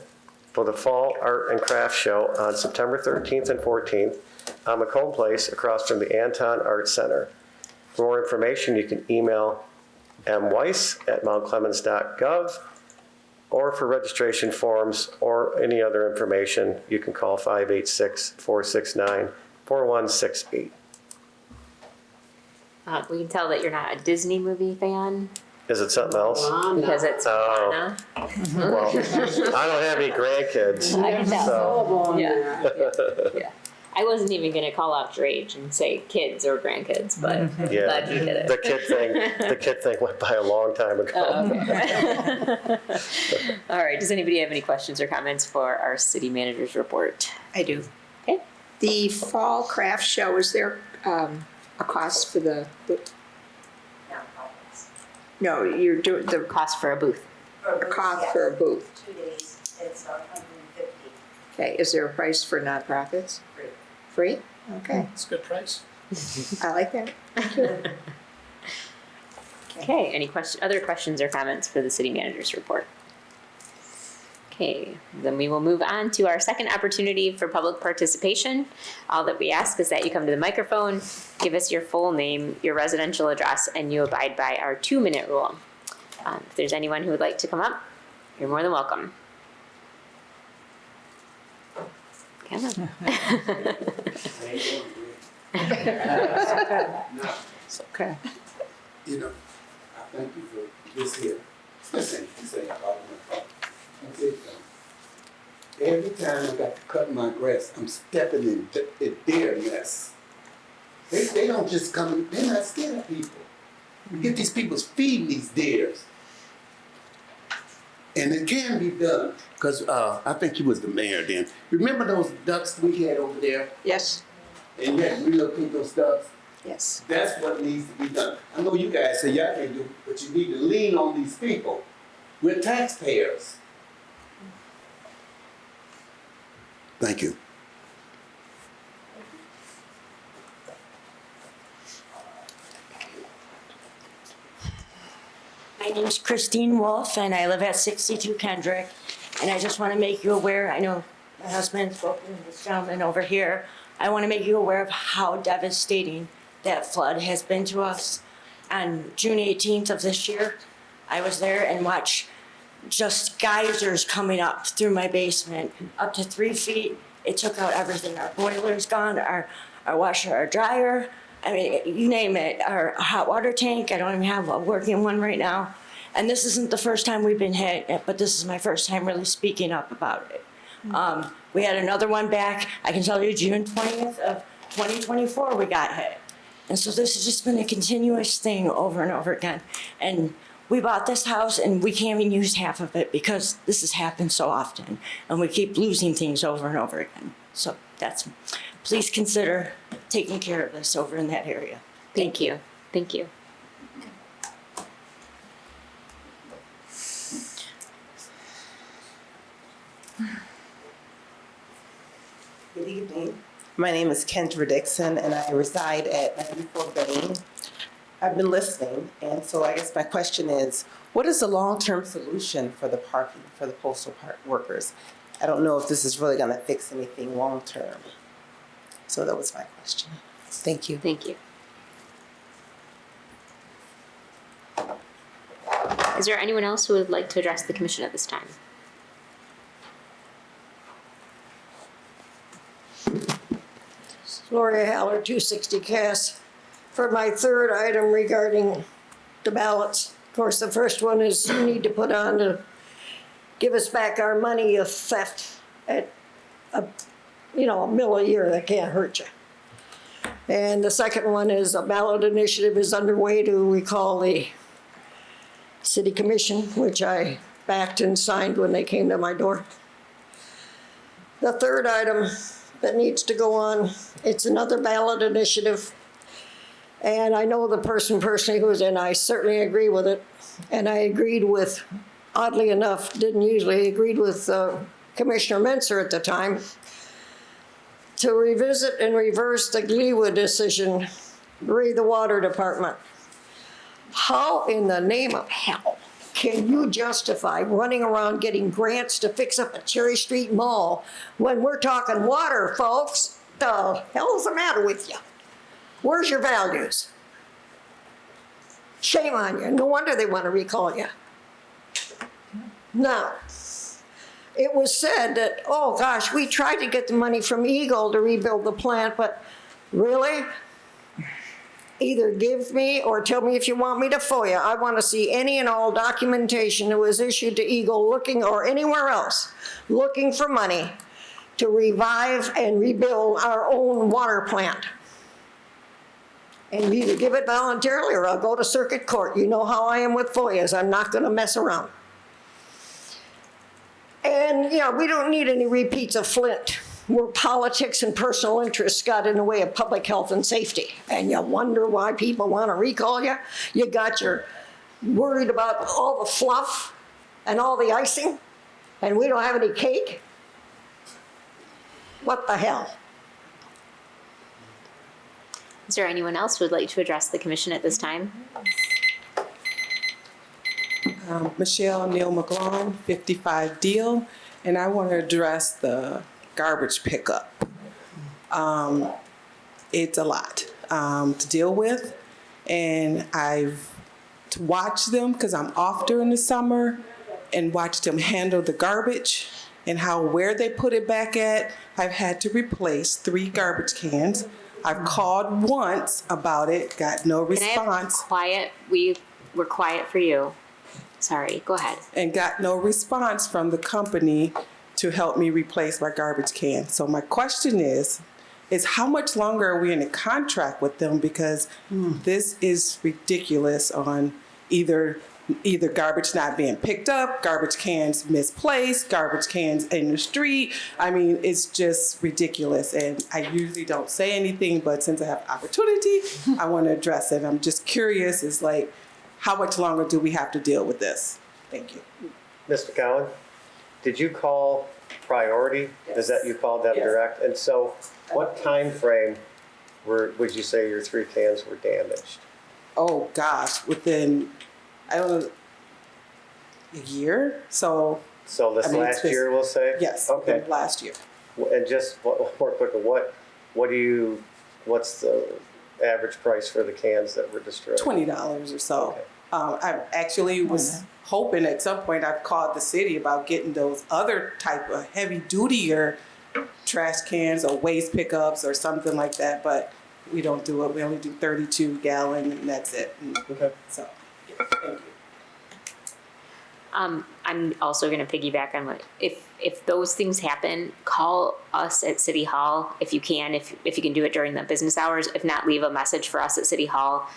for the Fall Art and Craft Show on September 13th and 14th on Macomb Place across from the Anton Art Center. For more information, you can email mweiss@mountclemens.gov, or for registration forms or any other information, you can call 586-469-4168. We can tell that you're not a Disney movie fan. Is it something else? Because it's Moana. Well, I don't have any grandkids, I can tell. so. Yeah. I wasn't even gonna call out your age and say kids or grandkids, but Yeah, glad you did it. the kid thing went by a long time ago. Oh, okay. All right, does anybody have any questions or comments for our city manager's report? I do. Okay. The fall craft show, is there a cost for the? No, you're doing the cost for a booth. A cost for a booth. 2 days, it's $150. Okay, is there a price for nonprofits? Free? Okay, It's a good price. I like that. Thank you. Okay, any other questions or comments for the city manager's report? Okay, then we will move on to our second opportunity for public participation. All that we ask is that you come to the microphone, give us your full name, your residential address, and you abide by our 2-minute rule. If there's anyone who would like to come up, you're more than welcome. Come on. It's okay. You know, thank you for this here. Listen, about my problem. I'll tell you something. Every time I got to cut my grass, I'm stepping in their mess. They don't just come, they're not scared of people. We get these people feeding these deers. And it can be done, because I think he was the mayor then. Remember those ducks we had over there? Yes. And you had to relocate those ducks? Yes. That's what needs to be done. I know you guys say y'all can't do it, but you need to lean on these people. We're taxpayers. Thank you. My name's Christine Wolf, and I live at 62 Kendrick. And I just want to make you aware, I know my husband spoke to this gentleman over here. I want to make you aware of how devastating that flood has been to us. On June 18th of this year, I was there and watched just geysers coming up through my basement, up to 3 feet. It took out everything. Our boiler's gone, our washer, our dryer. I mean, you name it, our hot water tank. I don't even have a working one right now. And this isn't the first time we've been hit, but this is my first time really speaking up about it. We had another one back, I can tell you, June 20th of 2024, we got hit. And so this has just been a continuous thing over and over again. And we bought this house and we can't even use half of it because this has happened so often. And we keep losing things over and over again. So please consider taking care of this over in that area. Thank you. Thank you. Good evening. My name is Kendra Dixon, and I reside at 94 Bain. I've been listening, and so I guess my question is, what is the long-term solution for the parking for the postal park workers? I don't know if this is really going to fix anything long-term. So that was my question. Thank you. Thank you. Is there anyone else who would like to address the commission at this time? Gloria Haller, 260 Cass. For my third item regarding the ballots, of course, the first one is you need to put on to give us back our money of theft at $1 million a year. That can't hurt you. And the second one is a ballot initiative is underway to recall the city commission, which I backed and signed when they came to my door. The third item that needs to go on, it's another ballot initiative. And I know the person personally who's in, I certainly agree with it. And I agreed with, oddly enough, didn't usually, agreed with Commissioner Menser at the time to revisit and reverse the Gleewood decision, re the water department. How in the name of hell can you justify running around getting grants to fix up a Cherry Street Mall when we're talking water, folks? The hell is the matter with you? Where's your values? Shame on you. No wonder they want to recall you. Now, it was said that, oh gosh, we tried to get the money from Eagle to rebuild the plant, but really? Either give me or tell me if you want me to FOIA. I want to see any and all documentation that was issued to Eagle looking, or anywhere else, looking for money to revive and rebuild our own water plant. And either give it voluntarily or I'll go to circuit court. You know how I am with FOIAs. I'm not going to mess around. And, we don't need any repeats of Flint, where politics and personal interests got in the way of public health and safety. And you wonder why people want to recall you. You got your worried about all the fluff and all the icing, and we don't have any cake. What the hell? Is there anyone else who would like to address the commission at this time? Michelle Neal McGlone, 55 Deal, and I want to address the garbage pickup. It's a lot to deal with, and I've watched them because I'm off during the summer and watched them handle the garbage and where they put it back at. I've had to replace 3 garbage cans. I've called once about it, got no response. Can I have quiet? we're quiet for you. Sorry, go ahead. And got no response from the company to help me replace my garbage can. So my question is how much longer are we in a contract with them? Because this is ridiculous on either garbage not being picked up, garbage cans misplaced, garbage cans in the street. I mean, it's just ridiculous. And I usually don't say anything, but since I have opportunity, I want to address it. I'm just curious, is like, how much longer do we have to deal with this? Thank you. Mr. Cowan, did you call priority? Is that you called them direct? And so what time frame would you say your 3 cans were damaged? Oh gosh, within, I don't know, a year? So this last year, we'll say? Yes, okay. Last year. And just more quickly, what's the average price for the cans that were destroyed? $20 or so. Okay. I actually was hoping at some point I've called the city about getting those other type of heavy dutier trash cans or waste pickups or something like that, but we don't do it. We only do 32 gallon and that's it. Okay. So, yeah, thank you. I'm also going to piggyback on what, if those things happen, call us at City Hall if you can, if you can do it during the business hours. If not, leave a message for us at City Hall.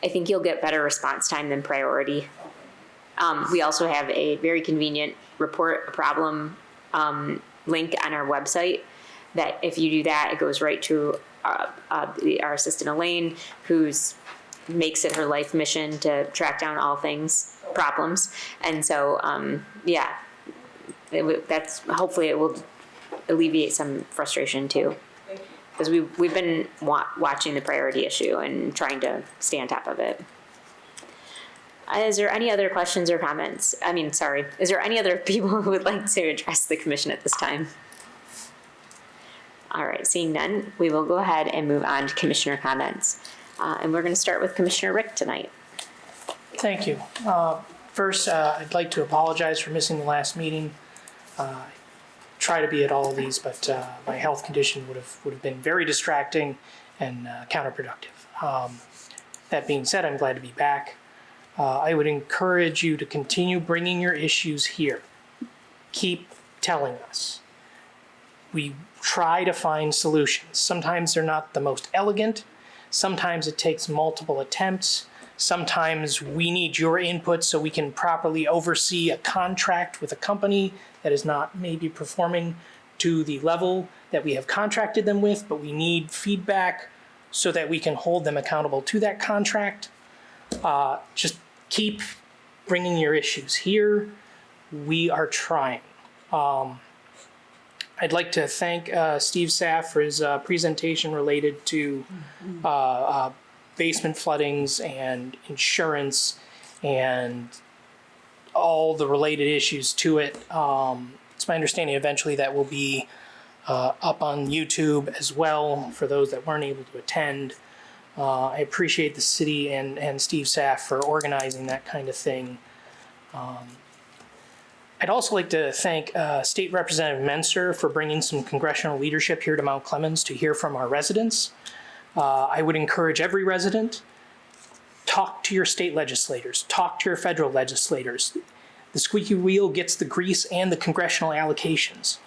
I think you'll get better response time than priority. We also have a very convenient report a problem link on our website that if you do that, it goes right to our assistant Elaine, who's makes it her life mission to track down all things problems. And so, that's hopefully it will alleviate some frustration too. Because we've been watching the priority issue and trying to stay on top of it. Is there any other questions or comments? Is there any other people who would like to address the commission at this time? All right, seeing none, we will go ahead and move on to commissioner comments. And we're going to start with Commissioner Rick tonight. Thank you. First, I'd like to apologize for missing the last meeting. Try to be at all of these, but my health condition would have been very distracting and counterproductive. That being said, I'm glad to be back. I would encourage you to continue bringing your issues here. Keep telling us. We try to find solutions. Sometimes they're not the most elegant. Sometimes it takes multiple attempts. Sometimes we need your input so we can properly oversee a contract with a company that is not maybe performing to the level that we have contracted them with, but we need feedback so that we can hold them accountable to that contract. Just keep bringing your issues here. We are trying. I'd like to thank Steve Saff for his presentation related to basement floodings and insurance and all the related issues to it. It's my understanding eventually that will be up on YouTube as well for those that weren't able to attend. I appreciate the city and Steve Saff for organizing that kind of thing. I'd also like to thank State Representative Menser for bringing some congressional leadership here to Mount Clemens to hear from our residents. I would encourage every resident, talk to your state legislators, talk to your federal legislators. The squeaky wheel gets the grease and the congressional allocations.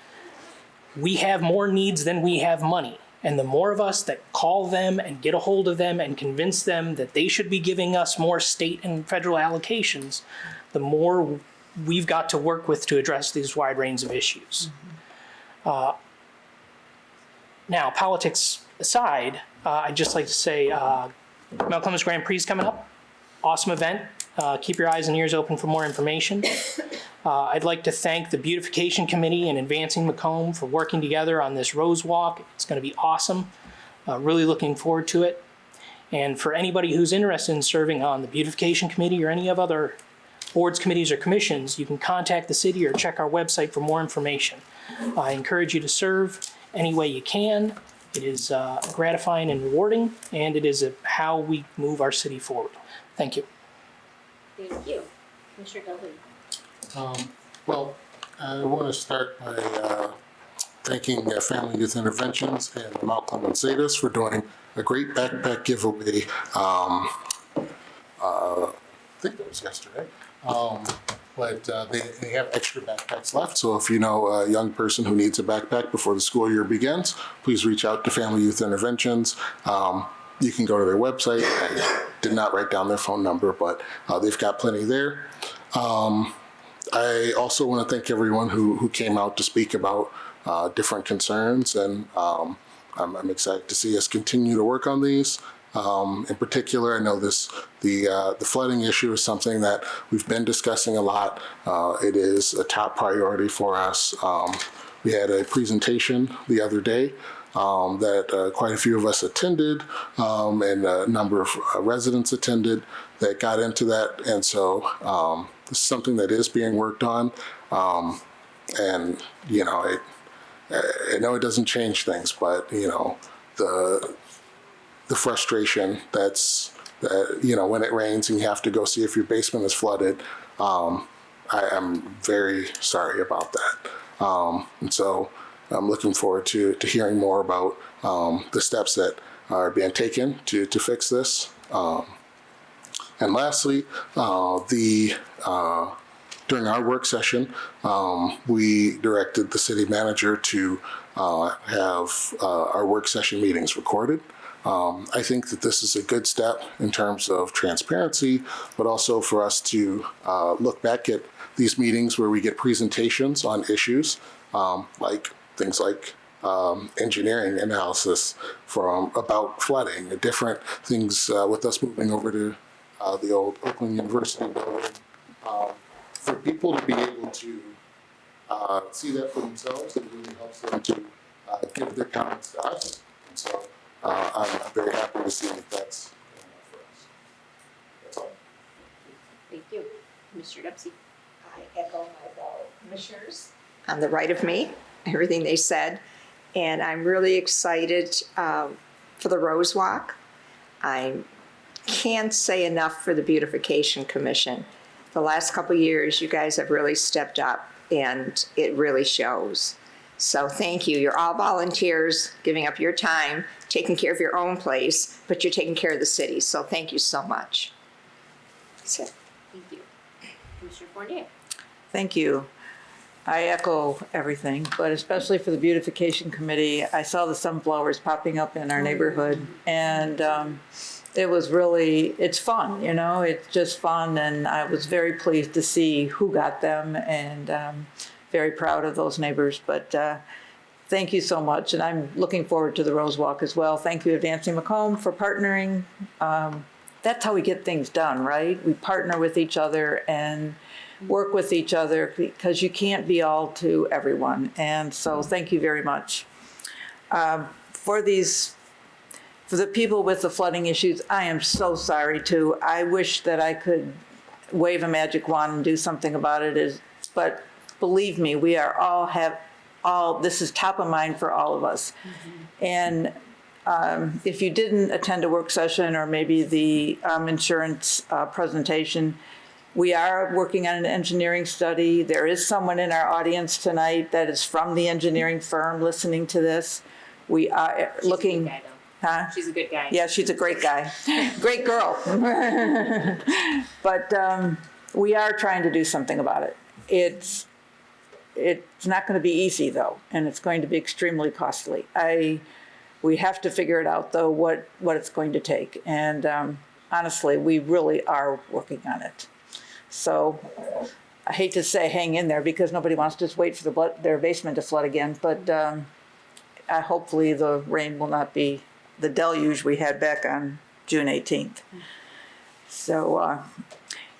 We have more needs than we have money. And the more of us that call them and get a hold of them and convince them that they should be giving us more state and federal allocations, the more we've got to work with to address these wide range of issues. Now, politics aside, I'd just like to say Mount Clemens Grand Prix is coming up. Awesome event. Keep your eyes and ears open for more information. I'd like to thank the Beautification Committee and Advancing-Macomb for working together on this Rose Walk. It's going to be awesome. Really looking forward to it. And for anybody who's interested in serving on the Beautification Committee or any of other boards, committees, or commissions, you can contact the city or check our website for more information. I encourage you to serve any way you can. It is gratifying and rewarding, and it is how we move our city forward. Thank you. Thank you. Commissioner Gully. Well, I want to start by thanking Family Youth Interventions and Mount Clemens Zetas for doing a great backpack giveaway think that was yesterday. But they have extra backpacks left. So if you know a young person who needs a backpack before the school year begins, please reach out to Family Youth Interventions. You can go to their website. I did not write down their phone number, but they've got plenty there. I also want to thank everyone who came out to speak about different concerns, and I'm excited to see us continue to work on these. In particular, I know the flooding issue is something that we've been discussing a lot. It is a top priority for us. We had a presentation the other day that quite a few of us attended, and a number of residents attended that got into that. And so this is something that is being worked on. And, you know, I know it doesn't change things, but, you know, the frustration that's, you know, when it rains and you have to go see if your basement is flooded, I am very sorry about that. And so I'm looking forward to hearing more about the steps that are being taken to fix this. And lastly, during our work session, we directed the city manager to have our work session meetings recorded. I think that this is a good step in terms of transparency, but also for us to look back at these meetings where we get presentations on issues like things like engineering analysis about flooding, different things with us moving over to the old Oakland University building. For people to be able to see that for themselves, it really helps them to give their comments to us. And so I'm very happy to see that that's for us. That's all. Thank you. Commissioner Dempsey. I echo my fellow commissioners on the right of me, everything they said. And I'm really excited for the Rose Walk. I can't say enough for the Beautification Commission. The last couple of years, you guys have really stepped up, and it really shows. So thank you. You're all volunteers, giving up your time, taking care of your own place, but you're taking care of the city. So thank you so much. That's it. Thank you. Commissioner Fournier. Thank you. I echo everything, but especially for the Beautification Committee, I saw the sunflowers popping up in our neighborhood, and it was really, it's fun, you know, it's just fun, and I was very pleased to see who got them, and very proud of those neighbors. But thank you so much, and I'm looking forward to the Rose Walk as well. Thank you, Application-Macomb, for partnering. That's how we get things done, right? We partner with each other and work with each other, because you can't be all to everyone. And so thank you very much. For the people with the flooding issues, I am so sorry too. I wish that I could wave a magic wand and do something about it, but believe me, we are all, this is top of mind for all of us. Mm-hmm. And if you didn't attend a work session or maybe the insurance presentation, we are working on an engineering study. There is someone in our audience tonight that is from the engineering firm listening to this. We are looking. She's a good guy, though. Huh? She's a good guy. Yeah, she's a great guy. Great girl. But we are trying to do something about it. It's not going to be easy, though, and it's going to be extremely costly. We have to figure it out, though, what it's going to take. And honestly, we really are working on it. So I hate to say hang in there, because nobody wants to just wait for their basement to flood again. But hopefully the rain will not be the deluge we had back on June 18th. So,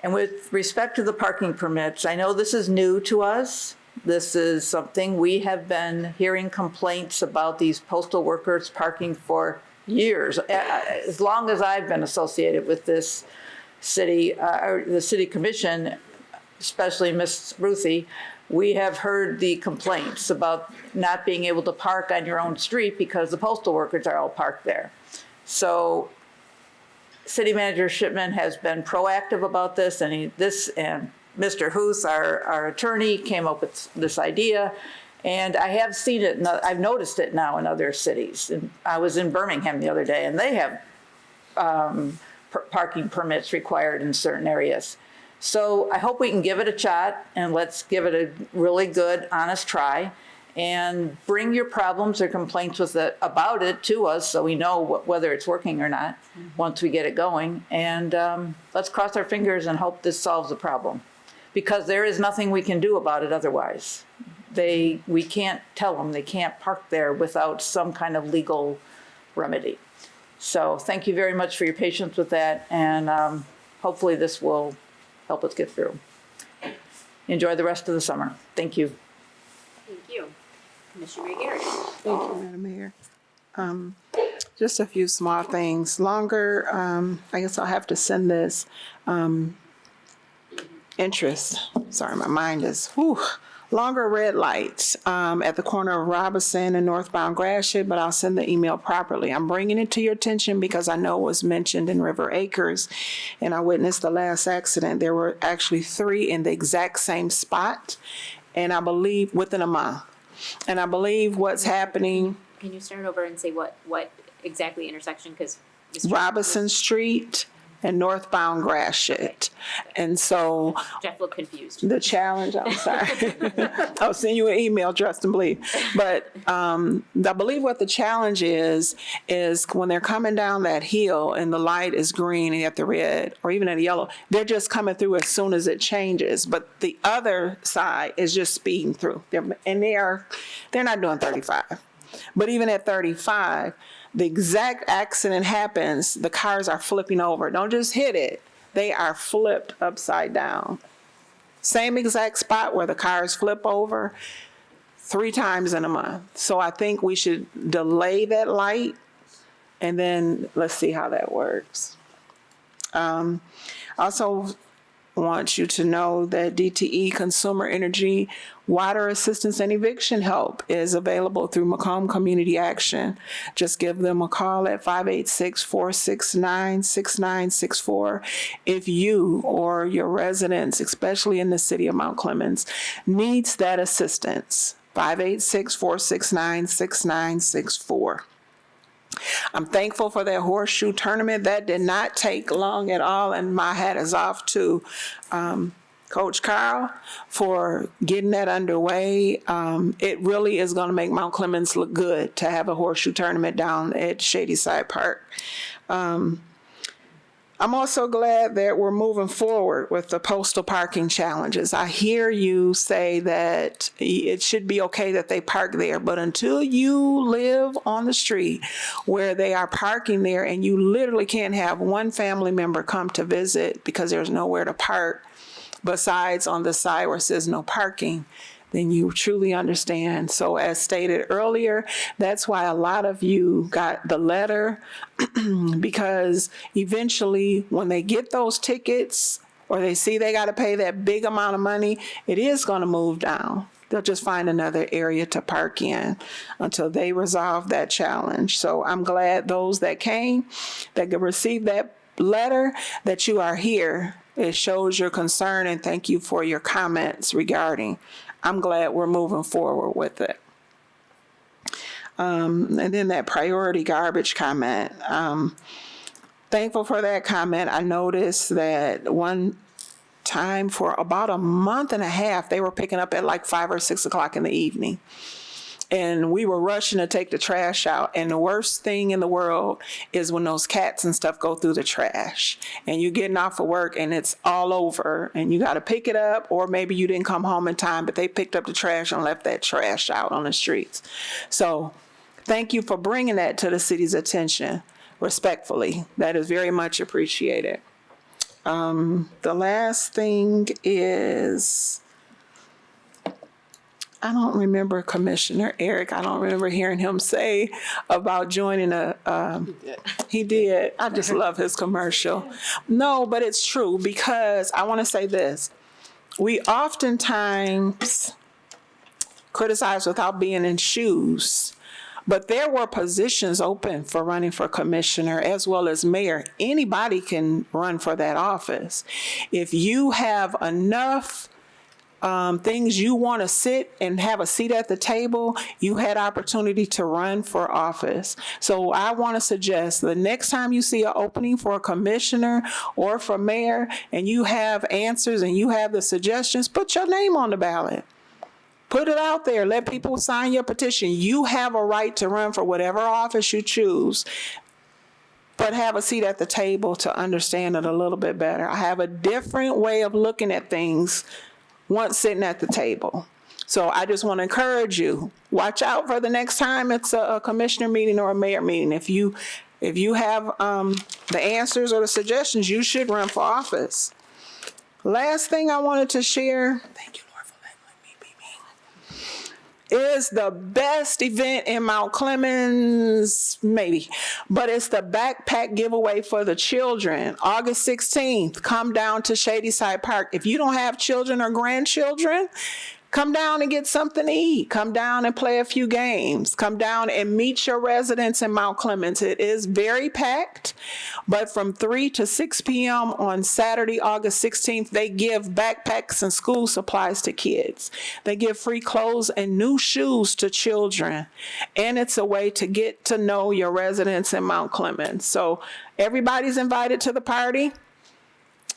and with respect to the parking permits, I know this is new to us. This is something we have been hearing complaints about, these postal workers parking for years, as long as I've been associated with this city, the city commission, especially Miss Ruthie. We have heard the complaints about not being able to park on your own street because the postal workers are all parked there. So City Manager Shipman has been proactive about this, and Mr. Huth, our attorney, came up with this idea, and I have seen it, I've noticed it now in other cities. And I was in Birmingham the other day, and they have parking permits required in certain areas. So I hope we can give it a shot, and let's give it a really good, honest try. And bring your problems or complaints about it to us so we know whether it's working or not once we get it going. And let's cross our fingers and hope this solves the problem. Because there is nothing we can do about it otherwise. We can't tell them they can't park there without some kind of legal remedy. So thank you very much for your patience with that, and hopefully this will help us get through. Enjoy the rest of the summer. Thank you. Thank you. Commissioner McGarrett. Thank you, Madam Mayor. Just a few small things. Longer, I guess I'll have to send this interest. Sorry, my mind is, longer red lights at the corner of Robinson and northbound Gratiot, but I'll send the email properly. I'm bringing it to your attention because I know it was mentioned in River Acres, and I witnessed the last accident. There were actually 3 in the exact same spot, and I believe within a month. And I believe what's happening. Can you start over and say what exactly intersection? Because Robinson Street and northbound Gratiot. And so Jeff looked confused. the challenge, I'm sorry. I'll send you an email, trust and believe. But I believe what the challenge is when they're coming down that hill and the light is green and at the red or even at the yellow, they're just coming through as soon as it changes. But the other side is just speeding through. They're not doing 35. But even at 35, the exact accident happens, the cars are flipping over. Don't just hit it. They are flipped upside down. Same exact spot where the cars flip over 3 times in a month. So I think we should delay that light and then let's see how that works. Also want you to know that DTE Consumer Energy Water Assistance and Eviction Help is available through Macomb Community Action. Just give them a call at 586-469-6964 if you or your residents, especially in the city of Mount Clemens, needs that assistance. 586-469-6964. I'm thankful for that horseshoe tournament. That did not take long at all, and my hat is off to Coach Carl for getting that underway. It really is going to make Mount Clemens look good to have a horseshoe tournament down at Shady Side Park. I'm also glad that we're moving forward with the postal parking challenges. I hear you say that it should be okay that they park there, but until you live on the street where they are parking there and you literally can't have one family member come to visit because there's nowhere to park besides on the side where it says no parking, then you truly understand. So as stated earlier, that's why a lot of you got the letter because eventually when they get those tickets or they see they got to pay that big amount of money, it is going to move down. They'll just find another area to park in until they resolve that challenge. So I'm glad those that came, that received that letter, that you are here. It shows your concern, and thank you for your comments regarding. I'm glad we're moving forward with it. And then that priority garbage comment. Thankful for that comment. I noticed that one time for about a month and a half, they were picking up at like 5 or 6 o'clock in the evening. And we were rushing to take the trash out. And the worst thing in the world is when those cats and stuff go through the trash and you're getting off of work and it's all over and you got to pick it up, or maybe you didn't come home in time, but they picked up the trash and left that trash out on the streets. So thank you for bringing that to the city's attention respectfully. That is very much appreciated. The last thing is, I don't remember Commissioner Eric. I don't remember hearing him say about joining he did. I just love his commercial. No, but it's true because I want to say this. We oftentimes criticize without being in shoes, but there were positions open for running for commissioner as well as mayor. Anybody can run for that office. If you have enough things you want to sit and have a seat at the table, you had opportunity to run for office. So I want to suggest the next time you see an opening for a commissioner or for mayor and you have answers and you have the suggestions, put your name on the ballot. Put it out there. Let people sign your petition. You have a right to run for whatever office you choose, but have a seat at the table to understand it a little bit better. I have a different way of looking at things once sitting at the table. So I just want to encourage you, watch out for the next time it's a commissioner meeting or a mayor meeting. If you have the answers or the suggestions, you should run for office. Last thing I wanted to share, thank you, Lord, for letting me be me, is the best event in Mount Clemens, maybe, but it's the backpack giveaway for the children. August 16th, come down to Shadyside Park. If you don't have children or grandchildren, come down and get something to eat. Come down and play a few games. Come down and meet your residents in Mount Clemens. It is very packed, but from 3 to 6 p.m. on Saturday, August 16th, they give backpacks and school supplies to kids. They give free clothes and new shoes to children. And it's a way to get to know your residents in Mount Clemens. So everybody's invited to the party.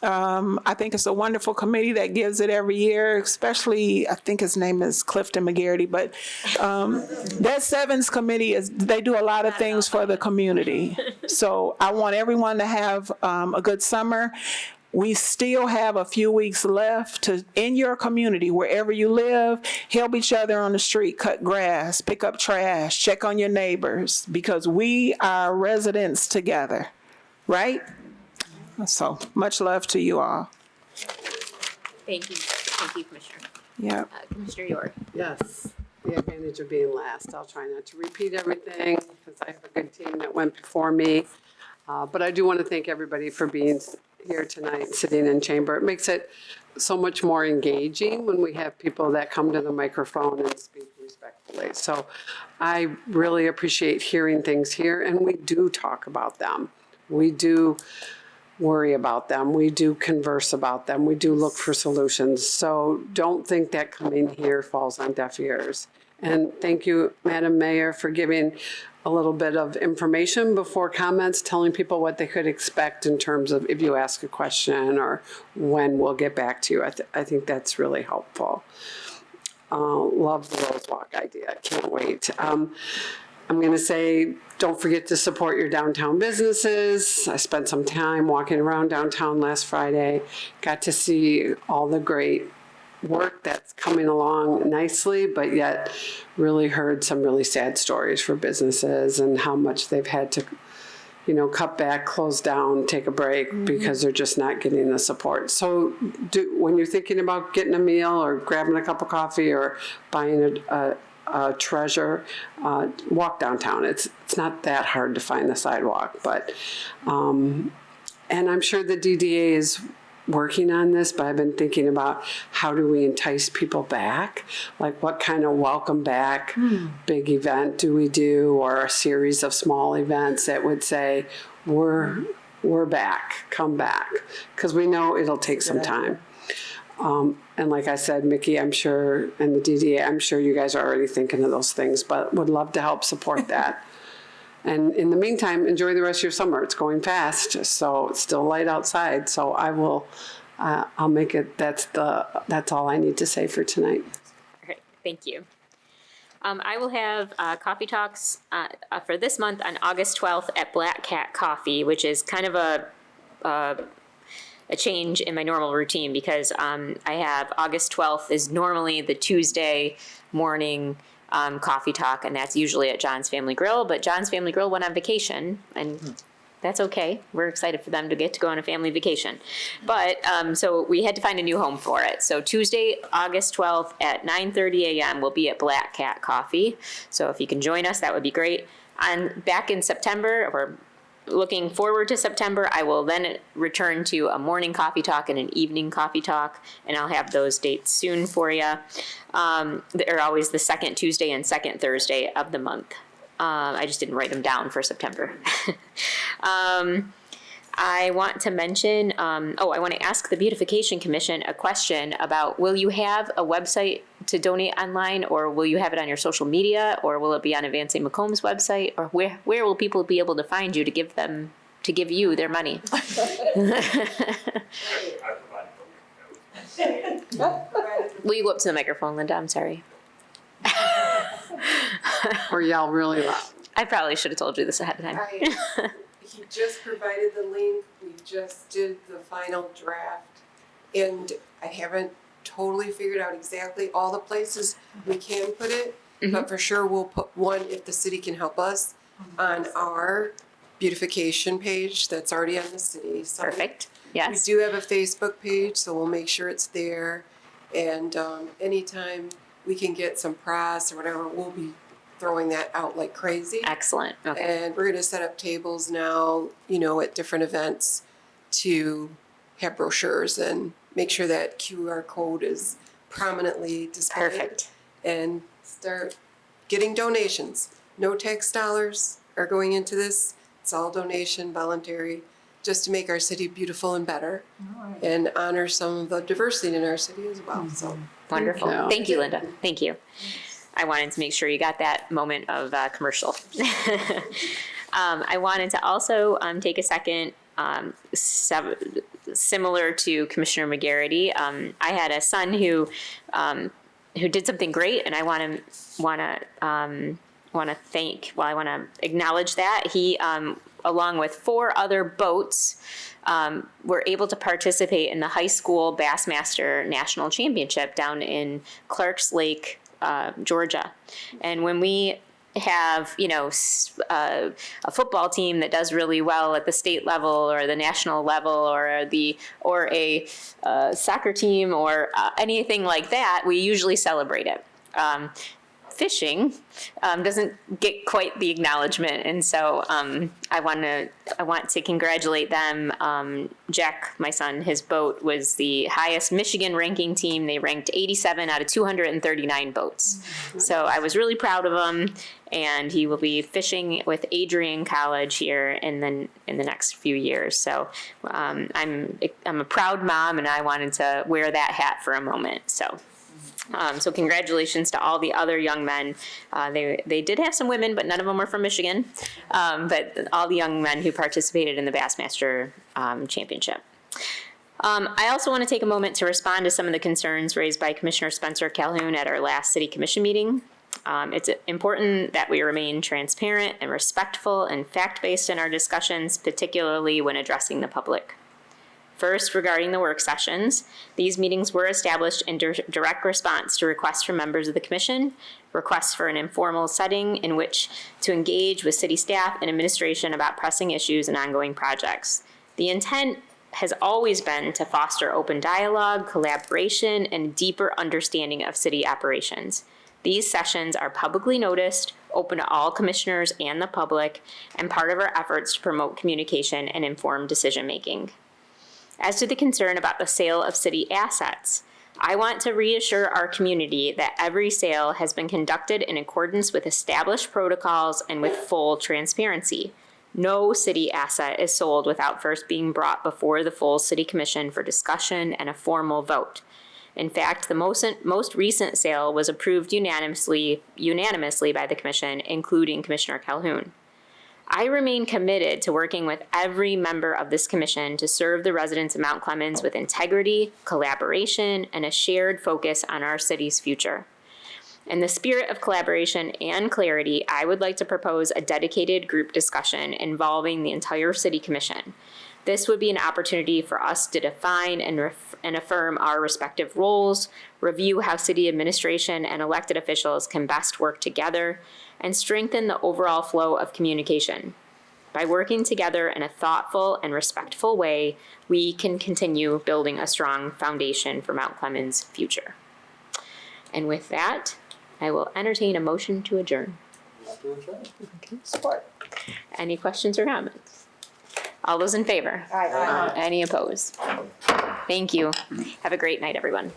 I think it's a wonderful committee that gives it every year, especially, I think his name is Clifton McGarity, but that Sevens committee, they do a lot of things for the community. So I want everyone to have a good summer. We still have a few weeks left in your community, wherever you live, help each other on the street, cut grass, pick up trash, check on your neighbors, because we are residents together, right? So much love to you all. Thank you, Commissioner. Yeah. Commissioner York. Yes, the advantage of being last. I'll try not to repeat everything because I have a good team that went before me. But I do want to thank everybody for being here tonight, sitting in chamber. It makes it so much more engaging when we have people that come to the microphone and speak respectfully. So I really appreciate hearing things here, and we do talk about them. We do worry about them. We do converse about them. We do look for solutions. So don't think that coming here falls on deaf ears. And thank you, Madam Mayor, for giving a little bit of information before comments, telling people what they could expect in terms of if you ask a question or when we'll get back to you. I think that's really helpful. Love the Rose Walk idea. Can't wait. I'm going to say, don't forget to support your downtown businesses. I spent some time walking around downtown last Friday, got to see all the great work that's coming along nicely, but yet really heard some really sad stories for businesses and how much they've had to, cut back, close down, take a break because they're just not getting the support. So when you're thinking about getting a meal or grabbing a cup of coffee or buying a treasure, walk downtown. It's not that hard to find the sidewalk, but and I'm sure the DDA is working on this, but I've been thinking about how do we entice people back? Like what kind of welcome back big event do we do, or a series of small events that would say we're back, come back, because we know it'll take some time. And like I said, Mickey, I'm sure, and the DDA, I'm sure you guys are already thinking of those things, but would love to help support that. And in the meantime, enjoy the rest of your summer. It's going fast, so it's still light outside. So I will, I'll make it, that's all I need to say for tonight. All right, thank you. I will have coffee talks for this month on August 12th at Black Cat Coffee, which is kind of a change in my normal routine because I have August 12th is normally the Tuesday morning coffee talk, and that's usually at John's Family Grill, but John's Family Grill went on vacation, and that's okay. We're excited for them to get to go on a family vacation. But so we had to find a new home for it. So Tuesday, August 12th at 9:30 a.m. we'll be at Black Cat Coffee. So if you can join us, that would be great. And back in September, or looking forward to September, I will then return to a morning coffee talk and an evening coffee talk, and I'll have those dates soon for you. They're always the second Tuesday and second Thursday of the month. I just didn't write them down for September. I want to mention, I want to ask the Beautification Commission a question about, will you have a website to donate online, or will you have it on your social media, or will it be on Application-Macomb's website, or where will people be able to find you to give you their money? Will you go up to the microphone, Linda? I'm sorry. Or yell really loud. I probably should have told you this ahead of time. He just provided the link, we just did the final draft, and I haven't totally figured out exactly all the places we can put it, but for sure we'll put one, if the city can help us, on our beautification page that's already on the city site. Perfect, yes. We do have a Facebook page, so we'll make sure it's there, and anytime we can get some press or whatever, we'll be throwing that out like crazy. Excellent, okay. And we're gonna set up tables now, you know, at different events to have brochures and make sure that QR code is prominently displayed. Perfect. And start getting donations. No tax dollars are going into this. It's all donation, voluntary, just to make our city beautiful and better and honor some of the diversity in our city as well, so. Wonderful. Thank you, Linda. Thank you. I wanted to make sure you got that moment of commercial. I wanted to also take a second, similar to Commissioner McGarity. I had a son who did something great, and I want to acknowledge that. He, along with 4 other boats, were able to participate in the high school Bassmaster National Championship down in Clarks Lake, Georgia. And when we have, a football team that does really well at the state level or the national level, or a soccer team or anything like that, we usually celebrate it. Fishing doesn't get quite the acknowledgement, and so I want to congratulate them. Jack, my son, his boat was the highest Michigan ranking team. They ranked 87 out of 239 boats. So I was really proud of him, and he will be fishing with Adrian College here in the next few years. So I'm a proud mom, and I wanted to wear that hat for a moment. So congratulations to all the other young men. They did have some women, but none of them were from Michigan. But all the young men who participated in the Bassmaster Championship. I also want to take a moment to respond to some of the concerns raised by Commissioner Spencer Calhoun at our last City Commission meeting. It's important that we remain transparent and respectful and fact-based in our discussions, particularly when addressing the public. First, regarding the work sessions, these meetings were established in direct response to requests from members of the commission, requests for an informal setting in which to engage with city staff and administration about pressing issues and ongoing projects. The intent has always been to foster open dialogue, collaboration, and deeper understanding of city operations. These sessions are publicly noticed, open to all commissioners and the public, and part of our efforts to promote communication and informed decision-making. As to the concern about the sale of city assets, I want to reassure our community that every sale has been conducted in accordance with established protocols and with full transparency. No city asset is sold without first being brought before the full City Commission for discussion and a formal vote. In fact, the most recent sale was approved unanimously by the Commission, including Commissioner Calhoun. I remain committed to working with every member of this commission to serve the residents of Mount Clemens with integrity, collaboration, and a shared focus on our city's future. In the spirit of collaboration and clarity, I would like to propose a dedicated group discussion involving the entire City Commission. This would be an opportunity for us to define and affirm our respective roles, review how city administration and elected officials can best work together, and strengthen the overall flow of communication. By working together in a thoughtful and respectful way, we can continue building a strong foundation for Mount Clemens' future. And with that, I will entertain a motion to adjourn. Okay. Support. Any questions or comments? All those in favor? Aye. Any opposed? Thank you. Have a great night, everyone.